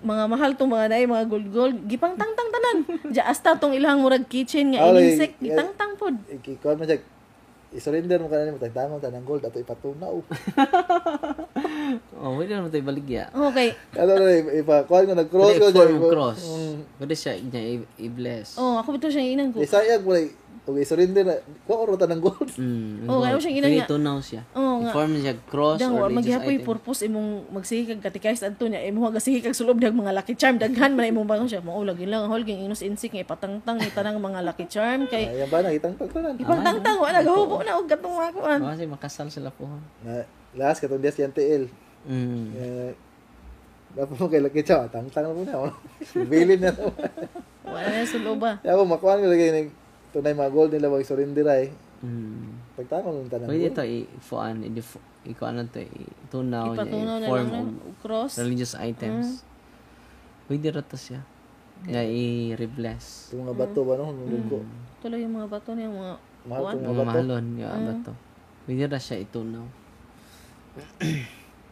Mga mahal tong mga naay mga gold gold gipang tangtang tanan. Ja hasta tong ilang murag kitchen nga Alay, insect gitangtang pod. Kuan man siya. I-surrender mo kanina mo tagtangon tanang gold ato ipatunaw. Oh, wala naman tayo baligya. Okay. Ano na ipa kuan ko nag-cross ko Form dyan. of cross. Pwede siya niya i-bless. Oh, ako bitaw siya inan ko. Isayag mo like okay, surrender na. Ko oro tanang gold. Oh, kaya mo siya ginanya. Tunaw siya. Oh, nga. I-form siya cross Dang or wa religious maghihapoy item. purpose imong magsige kag katikais adto niya imong gasige kag sulob dag mga lucky charm daghan man imong bangon siya mao lagi lang hol ging inos insik nga ipatangtang ni tanang mga lucky charm kay Ayan ba na itang tanan. ipatangtang wa nagahubo na og katong mga kuan. Kasi makasal sila po. Na last katong dias yan TL. Eh, dapat mo kay Lucky Chow, tang-tang mo na. Bilin na to. Wala na sa loob ba? Kaya ako, makuha ko lagi ng tunay mga gold nila, wag surrender ay. Pagtanong ng tanong. Pwede ito iko ano to, itunaw Ipatunaw niya, na form lang of cross. religious items. Pwede rin to siya. Na i-rebless. Itong mga bato ba, no? Nulugo. Tuloy yung mga bato niya, mga Mahal kuwan. itong mga Mga bato. mahalon, yung bato. Pwede rin siya itunaw.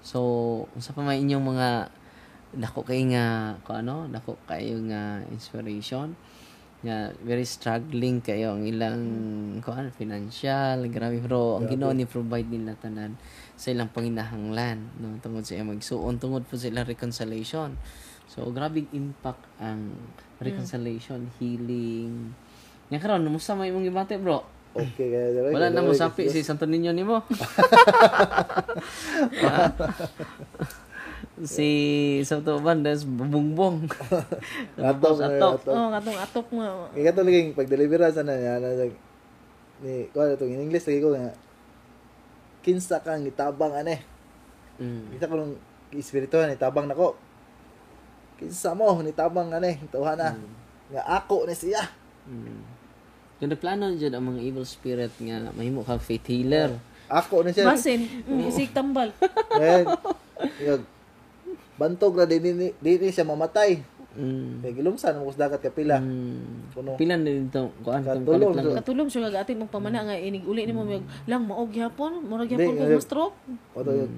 So, unsa pa may inyong mga dako kayo nga inspiration nga very struggling kayo ang ilang financial, grabe, pero ang Ginoo ni provide nila tanan sa ilang panginahanglan, no, tungod sa iyang magsuon, tungod po sa ilang reconciliation. So grabe impact ang reconciliation, healing. Nga karon, musta may imong gibate, bro? Okay, kaya dere. Wala na mo sapi si Santo Niño nimo. Si Santo Bandas bumbong. Atok. Oh, katong atok mo. Kaya ito laging pag-deliveran sana niya. Ni, kuha itong in English, lagi ko nga, kinsa kang itabang ane. Kita ko nung espirituhan, itabang nako. Kinsa mo, nitabang ane, tuhan na. Nga ako ni siya. Kung nagplano dyan ang mga evil spirit nga mahimo ka faith healer. Ako ni siya. Basin, isig tambal. Ngayon, bantog na din siya mamatay. Kaya gilumsan mo dagat kapila. Kuno. Pila na dito kuan kung Katulong, kalit lang. Katulong siya gati mong pamana nga inig uli nimo lang maog gyapon, murag gyapon Hindi, ko stroke. O to yun.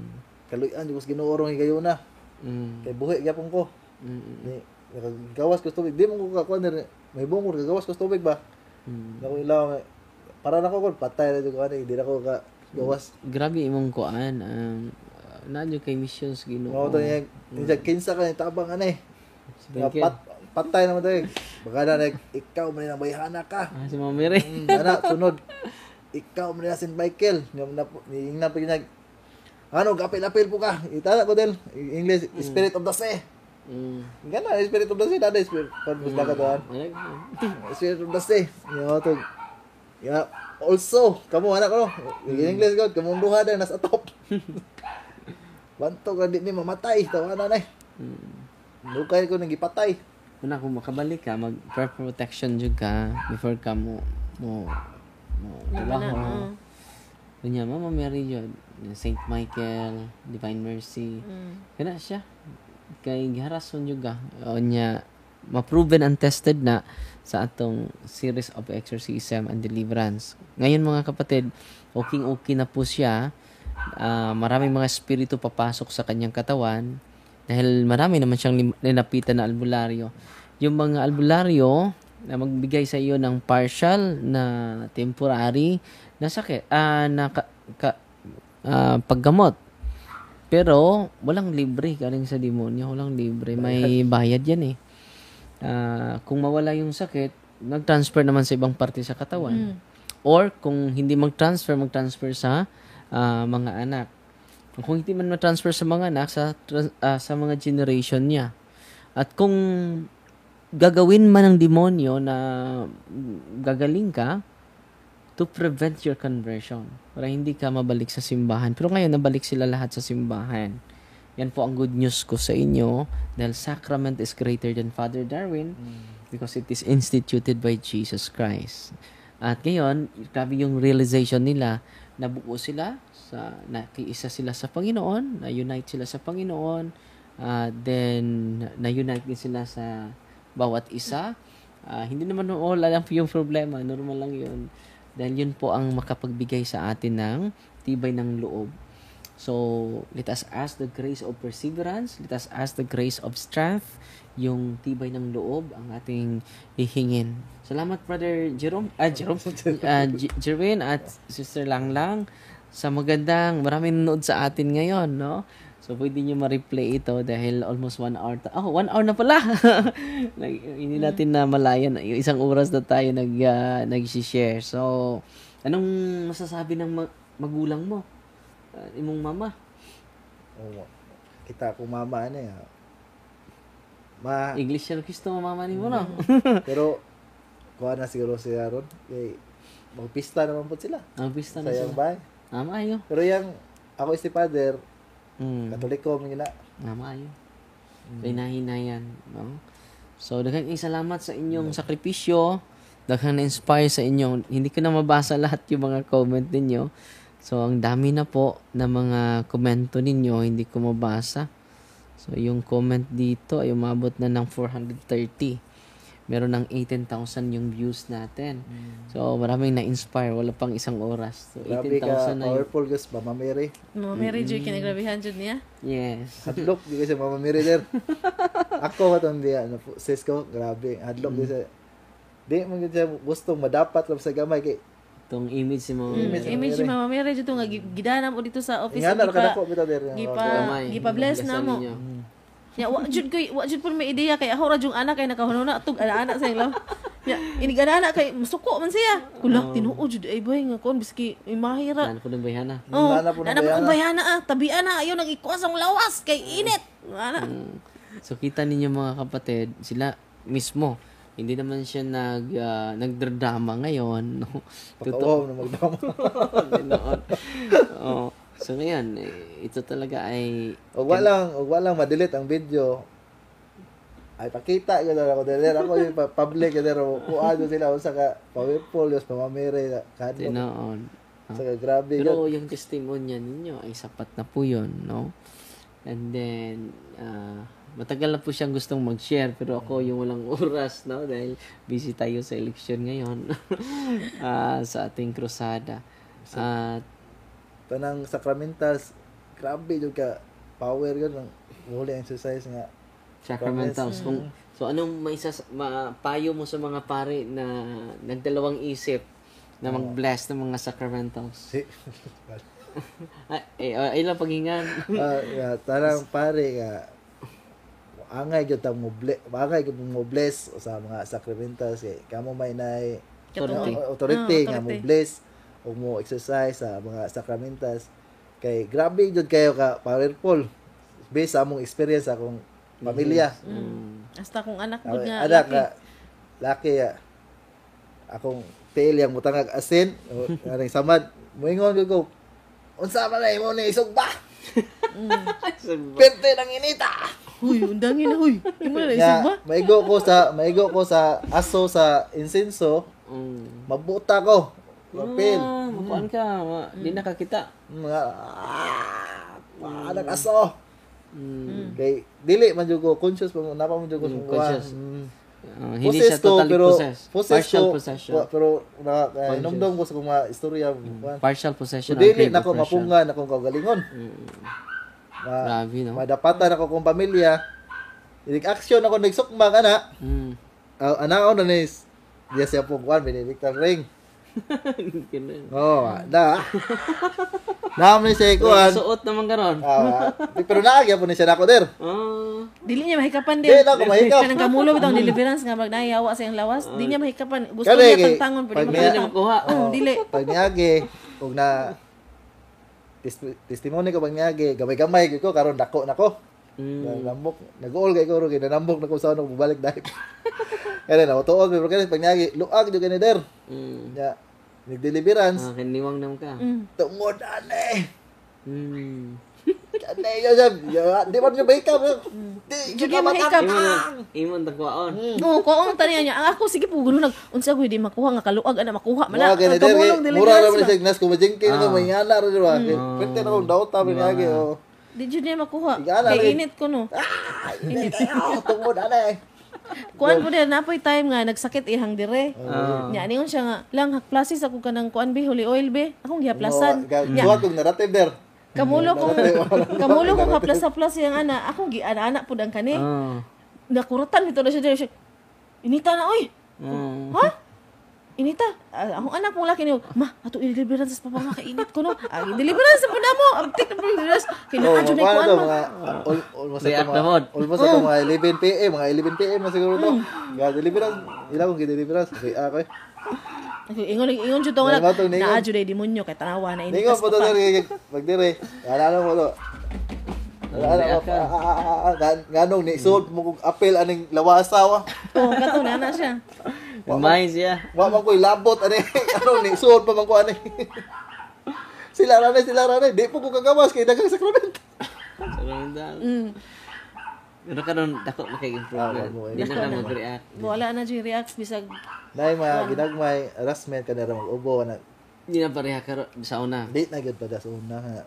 Kaluyan, di ko ginuorong higayo na. Kaya buhi gyapon ko. Gawas ko sa tubig. Di mo ko kakuha na may bungor, gawas ko sa tubig ba? Ako ilaw, para na ko patay na ko hindi na ko gawas. Grabe imong kuan nanyo kay missions Ginoo. Oo, to niya kinsa ka ni tabang ane. Patay naman tayo. Baka na ikaw man ang bayhana ka. Si Mama Mary. Anak, sunod. Ikaw man na St. Michael. Yung napag ano, kapil-apil po ka. Itala ko din. English, Spirit of the Sea. Gana, Spirit of the Sea. Dada, Spirit of the Sea. Spirit of the Sea. Yeah, also, kamu anak ko. In English ko, kamu duha din, nasa top. Bantog, hindi ni mamatay. Tawa na na eh. Lukay ko nang ipatay. Una kung makabalik ka, mag prayer protection jud ka before ka mo trabaho. Kunya Mama Mary jud, Saint Michael, Divine Mercy. Kana siya. Kay giharason jud ka. O nya ma-proven and tested na sa atong series of exorcism and deliverance. Ngayon mga kapatid, okay na po siya. Maraming mga espiritu papasok sa kanyang katawan. Dahil marami naman siyang nilapitan na albularyo. Yung mga albularyo na magbigay sa iyo ng partial na temporary na sakit, paggamot. Pero walang libre galing sa demonyo, walang libre. May bayad yan eh. Kung mawala yung sakit, nag-transfer naman sa ibang parte sa katawan. Or kung hindi mag-transfer sa mga anak. Kung hindi man ma-transfer sa mga anak, sa mga generation niya. At kung gagawin man ng demonyo na gagaling ka, to prevent your conversion. Para hindi ka mabalik sa simbahan. Pero ngayon, nabalik sila lahat sa simbahan. Yan po ang good news ko sa inyo. Dahil sacrament is greater than Father Darwin because it is instituted by Jesus Christ. At ngayon, grabe yung realization nila, nabuo sila, nakiisa sila sa Panginoon, na-unite sila sa Panginoon, then na-unite din sila sa bawat isa. Hindi naman wala lang yung problema, normal lang yun. Dahil yun po ang makapagbigay sa atin ng tibay ng loob. So, let us ask the grace of perseverance, let us ask the grace of strength, yung tibay ng loob ang ating hihingin. Salamat Brother Jerome, Jerwin at Sister Langlang sa maraming nanood sa atin ngayon, no? So, pwede nyo ma-replay ito dahil almost 1 hour. 1 hour na pala! Hindi natin na malayan. Isang oras na tayo nag-share. So, anong masasabi ng magulang mo? Imong mama? Kita ko mama ano eh. English yan Kristo mama ni mo, no? Pero, kuha na siguro siya ron. Magpista naman po sila. Magpista na sa sila. iyang bahay. Maayo. Pero yung, ako si Father, Katoliko man gina. Nga maayo. Hinahinayan, no? So, daghang salamat sa inyong sakripisyo. Daghang na-inspire sa inyo. Hindi ko na mabasa lahat yung mga comment ninyo. So, ang dami na po na mga komento ninyo, hindi ko mabasa. So, yung comment dito ay umabot na ng 430. Meron ng 18,000 yung views natin. So, maraming na-inspire. Wala pang isang oras. So, Grabe ka, 18,000 na yun. powerful guys, Mama Mary. Mary Joy kinagrabihan jud niya. Yes. Hadlok, di kasi Mama Mary der. Ako matong diya, sis ko, grabe. Hadlok di sa, di man gud siya gusto madapat lang sa gamay kay Itong image si mga Image si Mama Mary jud nga gidana mo dito sa office. nga na kadako bitaw der. Gipa-bless na mo. Ya, wa jud po may ideya kay ako ra jung anak kay nakahunona tug anak sa ilaw. Ya, ini anak kay musuko man siya. Kulak tinuod jud ay boy nga kon biski mahira. Nana po ng bayana. Oh, Nana po ng bayana tabian na ayo nagikuas ang lawas kay init. Ana. So kita ninyo mga kapatid, sila mismo hindi naman siya nagdrama ngayon, no. Totoo na magdama. Oh. So ngayon, ito talaga ay Og walang ma-delete ang video. Ay pakita ko na ako der ako yung public der ko ano sila unsa ka powerful yung Mama Mary kadto. tinoon. Sa grabe Pero yung testimonya ninyo ay sapat na po yun, no? And then, matagal na po siyang gustong mag-share pero ako yung walang oras, no? Dahil busy tayo sa election ngayon sa ating krusada. At Tanang sacramentals, grabe yung ka power yun ng muli exercise nga. sacramentals. So, anong mapayo mo sa mga pare na nagdalawang isip na mag-bless ng mga sacramentals? Ilang paghingan. Tarang pare nga angay gyud mo bless sa mga sacramentals kay kamo may nay authority nga mo bless o mo exercise sa mga sacramentals kay grabe jud kayo ka powerful based sa among experience sa akong pamilya. Hasta kung anak pud nga Anak ka laki akong tail yang mutangag asin aring samad moingon gyud ko unsa man ay mo ni isugba. Pente ng inita. Huy, undangin na huy. Imo na isig ba? Maigo ko sa aso sa insenso. Mabuta ko. Papel. Makuan ka. Di nakakita. Anak aso. Kay dili man jud ko conscious pa napa man jud ko conscious. Hindi siya totally possessed. Partial possession. Pero nomdom ko sa mga istorya. Partial possession. Dili na ko mapungan akong kagalingon. Grabe, no? Madapatan ako kong pamilya. Action ako nagsukmang ana. Ana ako na nis. Diya siya po kuan Benedictine ring. Da. Naman siya kuan. Suot naman garon. Pero naagya po ni siya nako der. Dili niya mahikapan din. Dili na ako mahikap. Kanang kamulo bitaw deliverance nga magnayawa sa iyang lawas. Di niya mahikapan. Gusto niya tantangon pero di niya makuha. Dili. Pag niagi ug na testimony ko pag niagi gamay-gamay ko karon dako nako. Nambok nag-all kay ko ro ginanambok nako sa ano balik dahil. Kaya na tuod pero kaya pag niagi luag jud kani der. Ya nag-deliverance. Kiniwang nam ka. Tungod ane. Kanay yo jab. Di man yo mahikap. Di Jud niya mahikap. Imon tagwaon. Kuong taniya niya. Ako sige po gulo nag unsa ko di makuha nga kaluag ana makuha man na. Kamulong mura ra man siya nas ko majingki na may ngana ra jud ba. Pwede na ko daw ta niagi. Di jud niya makuha. Kay init ko no. Init. Tungod ane. Kuan po din napoy time nga nagsakit ihang dire. Nya ningon siya nga lang hakplasis ako kanang kuan be holy oil be. Akong gihaplasan. Nya kog narrative der. Kamulo kong haplas-haplas yang ana. Akong gi-ana pud ang kani. Nakurutan bitaw na siya dire. Inita na oy. Ha? Inita. Akong anak mong laki niyo. Ma, ato i-deliverance sa papa nga kainit ko no. Deliverance sa puna mo. Abtik na deliverance. Kinaadyo na ikuan mo. Almost ako mga 11 PM. Mga 11 PM na siguro to. Deliverance. Ila kong gi-deliverance. Okay, ako Ingon jud to nga naadyo na demonyo kay tanawa na init. Ningon po to dire. Magdire. Alala mo to. Ganong ni suot mo kong apel aning lawasawa. Kato na siya. Umay siya. Wa man ko'y labot ani. Ano ni suot pa man ko ani. Sila ra di po ko kagawas kay dagang sakramento. Madal. Mm. Pero karon dako na kay improvement. Di na na mag-react. Wala na dyan reacts bisag Nay mga ginagmay harassment kanira mag-ubo na Di na pareha karon sa una. di na gyud pada sa una nga.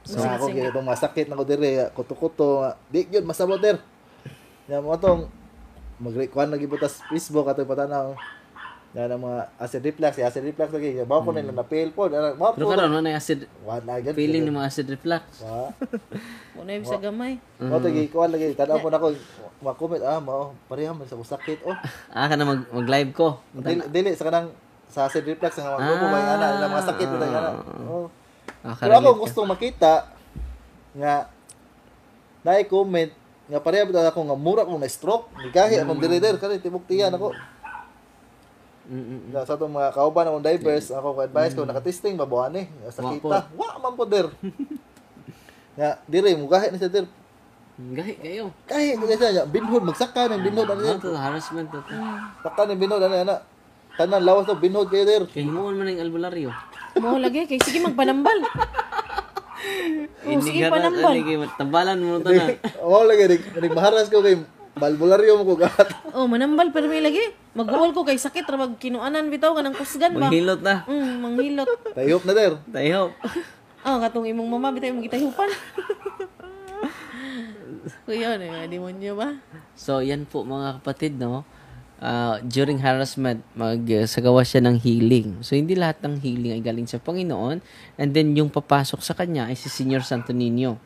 So ako gyud itong masakit na ko dire kuto-kuto di gyud masabot der. Nya mo tong magrequan lagi butas Facebook ato patanaw. Na mga acid reflux lagi. Bawo ko nila na fail po. Mo Pero po. karon na acid Wala gyud. feeling ni mga acid reflux. Wa. muna yung sa gamay. Mo tagi kuan lagi tanaw po nako ma-comment mo pareha man sa sakit oh. Ka na mag-live ko. Dili sa kanang sa acid reflux nga magbubo may ana na mga sakit na ana. Oh. Pero Karelate ako gusto makita nga na-comment nga pareha bitaw ako nga mura ko na stroke. Gigahi akong diri-dir kani tibok tiyan ako. Sa itong mga kauban akong divers, ako ka-advise ko, nakatesting, babuhan sakita. Wa man po, der. Nga, dire, mugahi na siya, der. Gahi kayo. Kahit, hindi siya, binhod, magsaka ng binhod, ano yan. Ito, harassment to. Saka ng binhod, ano yan, tanan, lawas to, binhod kayo, der. Kaya himuon man ng albularyo. Mo lagi kay sige magpanambal. Hindi sige ka panambal. kay tambalan mo to na. Oo, lagi, nagmaharas ko kay balbularyo mo ko gat. Oh, manambal pero may lagi. Magbuol ko kay sakit ra magkinuanan bitaw kanang kusgan ba. Manghilot na. Manghilot. Tayop na, der. Tayo. Oh, katong imong mama bitaw imong gitahupan. Kuya, demonyo ba? So, yan po mga kapatid, no? During harassment, magsagawa siya ng healing. So, hindi lahat ng healing ay galing sa Panginoon. And then, yung papasok sa kanya ay si Senior Santo Niño.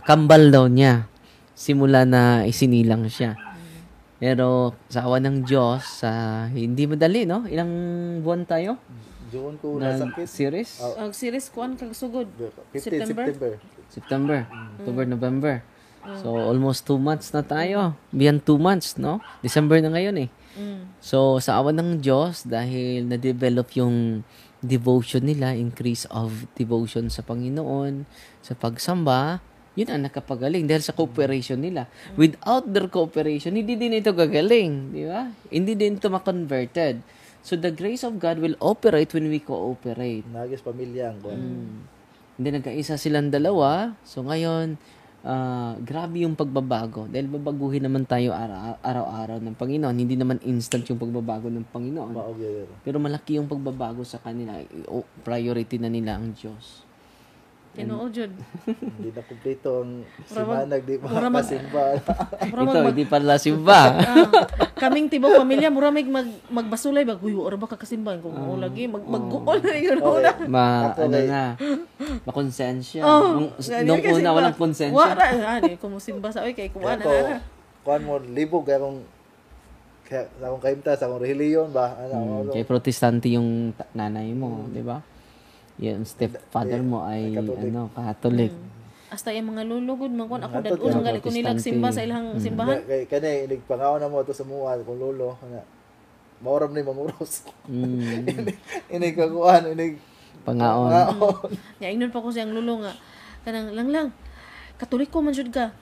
Kambal daw niya. Simula na isinilang siya. Pero, sa awa ng Diyos, hindi madali, no? Ilang buwan tayo? Doon ko nasakit. Series? Ang series kuan kag sugod. 15 September. September, October, November. So, almost 2 months na tayo. Beyond 2 months, no? December na ngayon eh. So, sa awan ng Diyos, dahil na-develop yung devotion nila, increase of devotion sa Panginoon, sa pagsamba, yun ang nakapagaling dahil sa cooperation nila. Without their cooperation, hindi din ito gagaling. Di ba? Hindi din ito ma-converted. So, the grace of God will operate when we cooperate. Nagis pamilya ang kuan. Hindi nagkaisa silang dalawa. So ngayon, grabe yung pagbabago. Dahil babaguhin naman tayo araw-araw ng Panginoon. Hindi naman instant yung pagbabago ng Panginoon. Maog yun. Pero malaki yung pagbabago sa kanila. Priority na nila ang Diyos. Tinuod jud. Hindi na kumpleto ang simanag, di makasimba. Ito, hindi pala simba. Kaming tibok pamilya mura may magbasulay bag huy ora ba kakasimbahan kung lagi magguol na yun una. Makonsensya. Nung una, walang konsensya. Wala, kung musimba sa kay kuan na. Kuan mo libog kaya sa akong kaimta sa akong reliyon ba Kay protestante yung nanay mo, di ba? Yung stepfather mo ay Catholic. Hasta yung mga lulugod man kun ako dadun gali ko nilag simba sa ilang simbahan. Kay kanay inig pangaon na mo to sa muwa kung lolo na mauram ni mamuros. Inig kakuan inig pangaon. Ya ingnon pa ko siyang lulo nga kanang lang Katoliko man jud ka.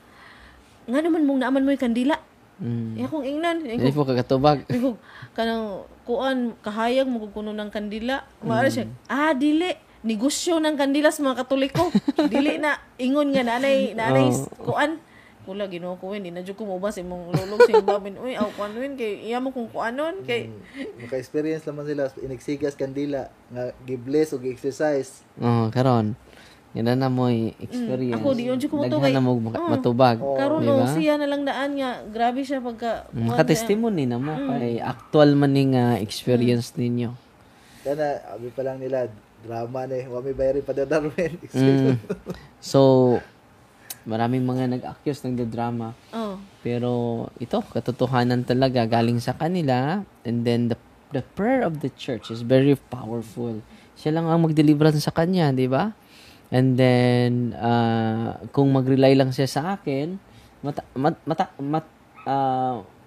Nga naman mong naaman mo yung kandila. Ya kung ingnan. Hindi po kakatubag. Kanang kuan kahayag mo kuno ng kandila. Maara siya. Dili negosyo ng kandila sa mga Katoliko. Dili na ingon nga nanay kuan. Kula Ginoo ko hindi na jud ko mobas imong lulog sa babin. Uy, aw kuanon kay iya mo kung kuanon kay maka-experience naman sila inigsigas kandila nga gi-bless o gi-exercise. Karon. Yan na mo experience. Ako di yun ko mo to kay. Daghan na mo matubag. Karon no siya na lang daan nga grabe siya pagka maka-testimony na mo kay actual man ning experience ninyo. Kana abi pa lang nila drama ni wa may bayari pa Darwin. So maraming mga nag-accuse ng drama. Pero ito katotohanan talaga galing sa kanila, and then the prayer of the church is very powerful. Siya lang ang mag-deliverance sa kanya, di ba? And then, kung mag-rely lang siya sa akin,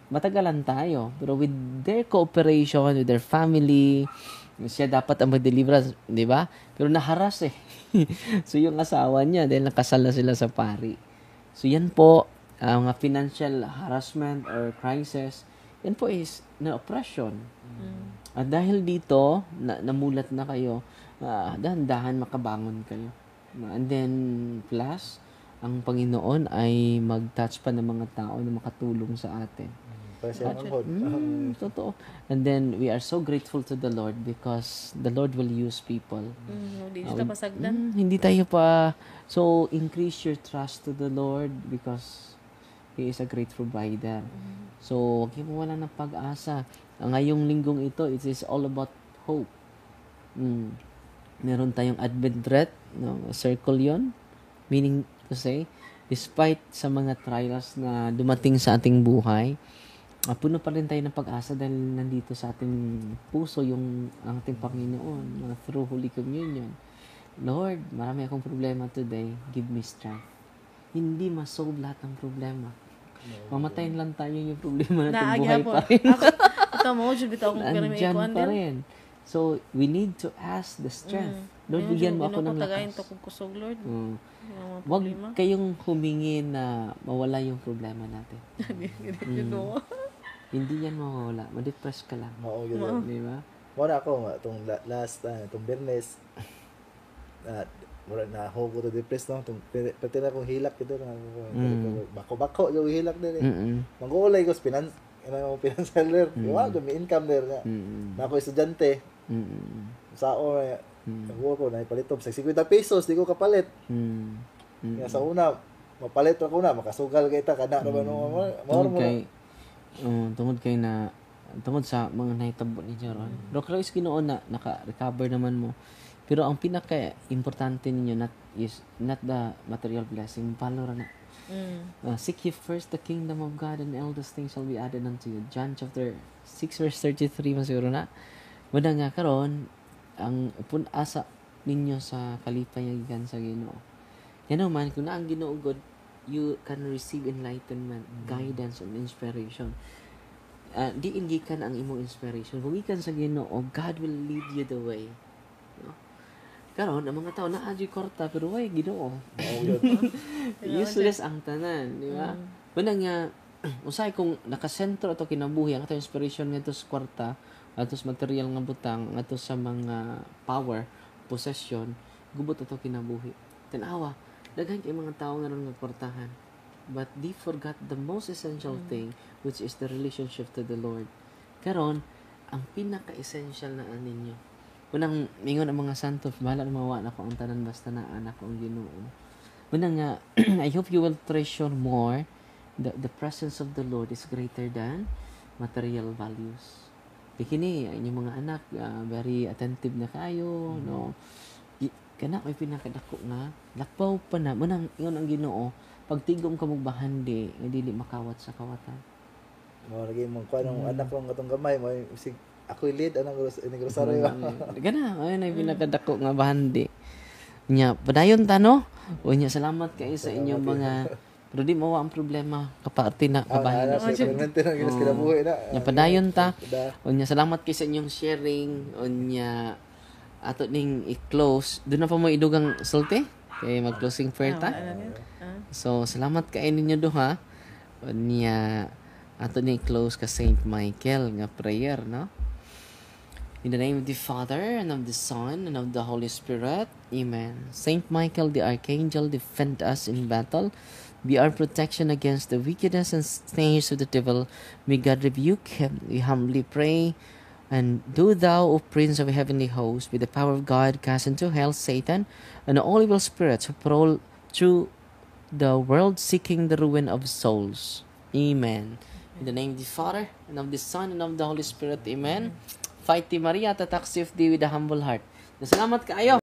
matagalan tayo. Pero with their cooperation, with their family, siya dapat ang mag-deliver, di ba? Pero naharas eh. So, yung asawa niya, dahil nakasal na sila sa pari. So, yan po, mga financial harassment or crisis, yan po is na oppression. At dahil dito, namulat na kayo, dahan-dahan makabangon kayo. And then, plus, ang Panginoon ay mag-touch pa ng mga tao na makatulong sa atin. Para siya manghod. Totoo. And then, we are so grateful to the Lord because the Lord will use people. Di kita pasagdan. Hindi tayo pa. So, increase your trust to the Lord because He is a great provider. So, huwag mo wala ng pag-asa. Ngayong linggong ito, it is all about hope. Meron tayong Advent thread, no? Circle yon. Meaning to say, despite sa mga trials na dumating sa ating buhay, puno pa rin tayo ng pag-asa dahil nandito sa ating puso ang ating Panginoon through Holy Communion. Lord, marami akong problema today. Give me strength. Hindi masolve lahat ng problema. Mamatayin lang tayo yung problema natin, buhay pa rin. Ito mo, jud bitaw akong pero may Andyan ikuan pa din. rin. So, we need to ask the strength. Lord, bigyan mo ako ng Tagayin lakas. to kung kusog, Lord. Huwag kayong humingi na mawala yung problema natin. Hindi yan mawawala. Ma-depress ka lang. Mao gyud. Di ba? Mura ako itong last itong Bernes mura na ako to depressed no itong pati na kong hilak ito na bako yung hilak din mangulay ko financial der wa ko may income der nga na ako estudyante sao ko na ipalitob sa 50 pesos di ko kapalit nga sa una mapalit ako na makasugal kay ta kada naman tungod kay na tungod sa mga nahitabo ni Jaron. Pero Christ Ginoo na naka-recover naman mo. Pero ang pinaka-importante ninyo not the material blessing, follow na. Seek ye first the kingdom of God and all those things shall be added unto you. John chapter 6 verse 33 masiguro na. Wala nga karon ang asa ninyo sa kalipayagan sa Ginoo. Yan naman kung na ang Ginoo God, you can receive enlightenment, guidance, and inspiration. Di gikan ang imong inspiration. Kung ikan sa Ginoo, God will lead you the way. No? Karon ang mga tao na adyo korta pero way Ginoo. Useless ang tanan, di ba? Wala nga usay kung nakasentro ato kinabuhi ang atong inspiration ngadto sa kwarta, ato sa material nga butang, ato sa mga power, possession, gubot ato kinabuhi. Tanawa, daghan kay mga tao nga ron nga kwartahan. But they forgot the most essential thing, which is the relationship to the Lord. Karon, ang pinaka-essential na ninyo. Unang mingon ang mga santo, bahala na mawa na ko ang tanan basta na anak ko ang Ginoo. Unang nga, I hope you will treasure more the presence of the Lord is greater than material values. Bikini, inyong mga anak, very attentive na kayo, no? Kana may pinakadako nga, lakpaw pa na, manang ingon ang Ginoo, pagtigom ka mong bahandi, dili makawat sa kawatan. Mo lagi mo kuan ang anak kong atong gamay mo sig ako lead anang grocery. Gana, ayun ay pinakadako nga bahandi. Nya, padayon ta no? O nya salamat kay sa inyong mga pero di mo ang problema kapati na kabahin na. Nya padayon ta. O nya salamat kay sa inyong sharing. O nya ato ning i-close. Doon na pa mo idugang sulti? Kay mag-closing prayer ta. So, salamat kayo ninyo duha. O niya, ato ning close ka Saint Michael nga prayer, no? In the name of the Father, and of the Son, and of the Holy Spirit. Amen. Saint Michael, the Archangel, defend us in battle. Be our protection against the wickedness and snares of the devil. May God rebuke him. We humbly pray. And do thou, O Prince of the heavenly host, with the power of God, cast into hell Satan and all evil spirits who prowl through the world seeking the ruin of souls. Amen. In the name of the Father, and of the Son, and of the Holy Spirit. Amen. Fight ti Maria, tatak thee with a humble heart. Salamat kaayo.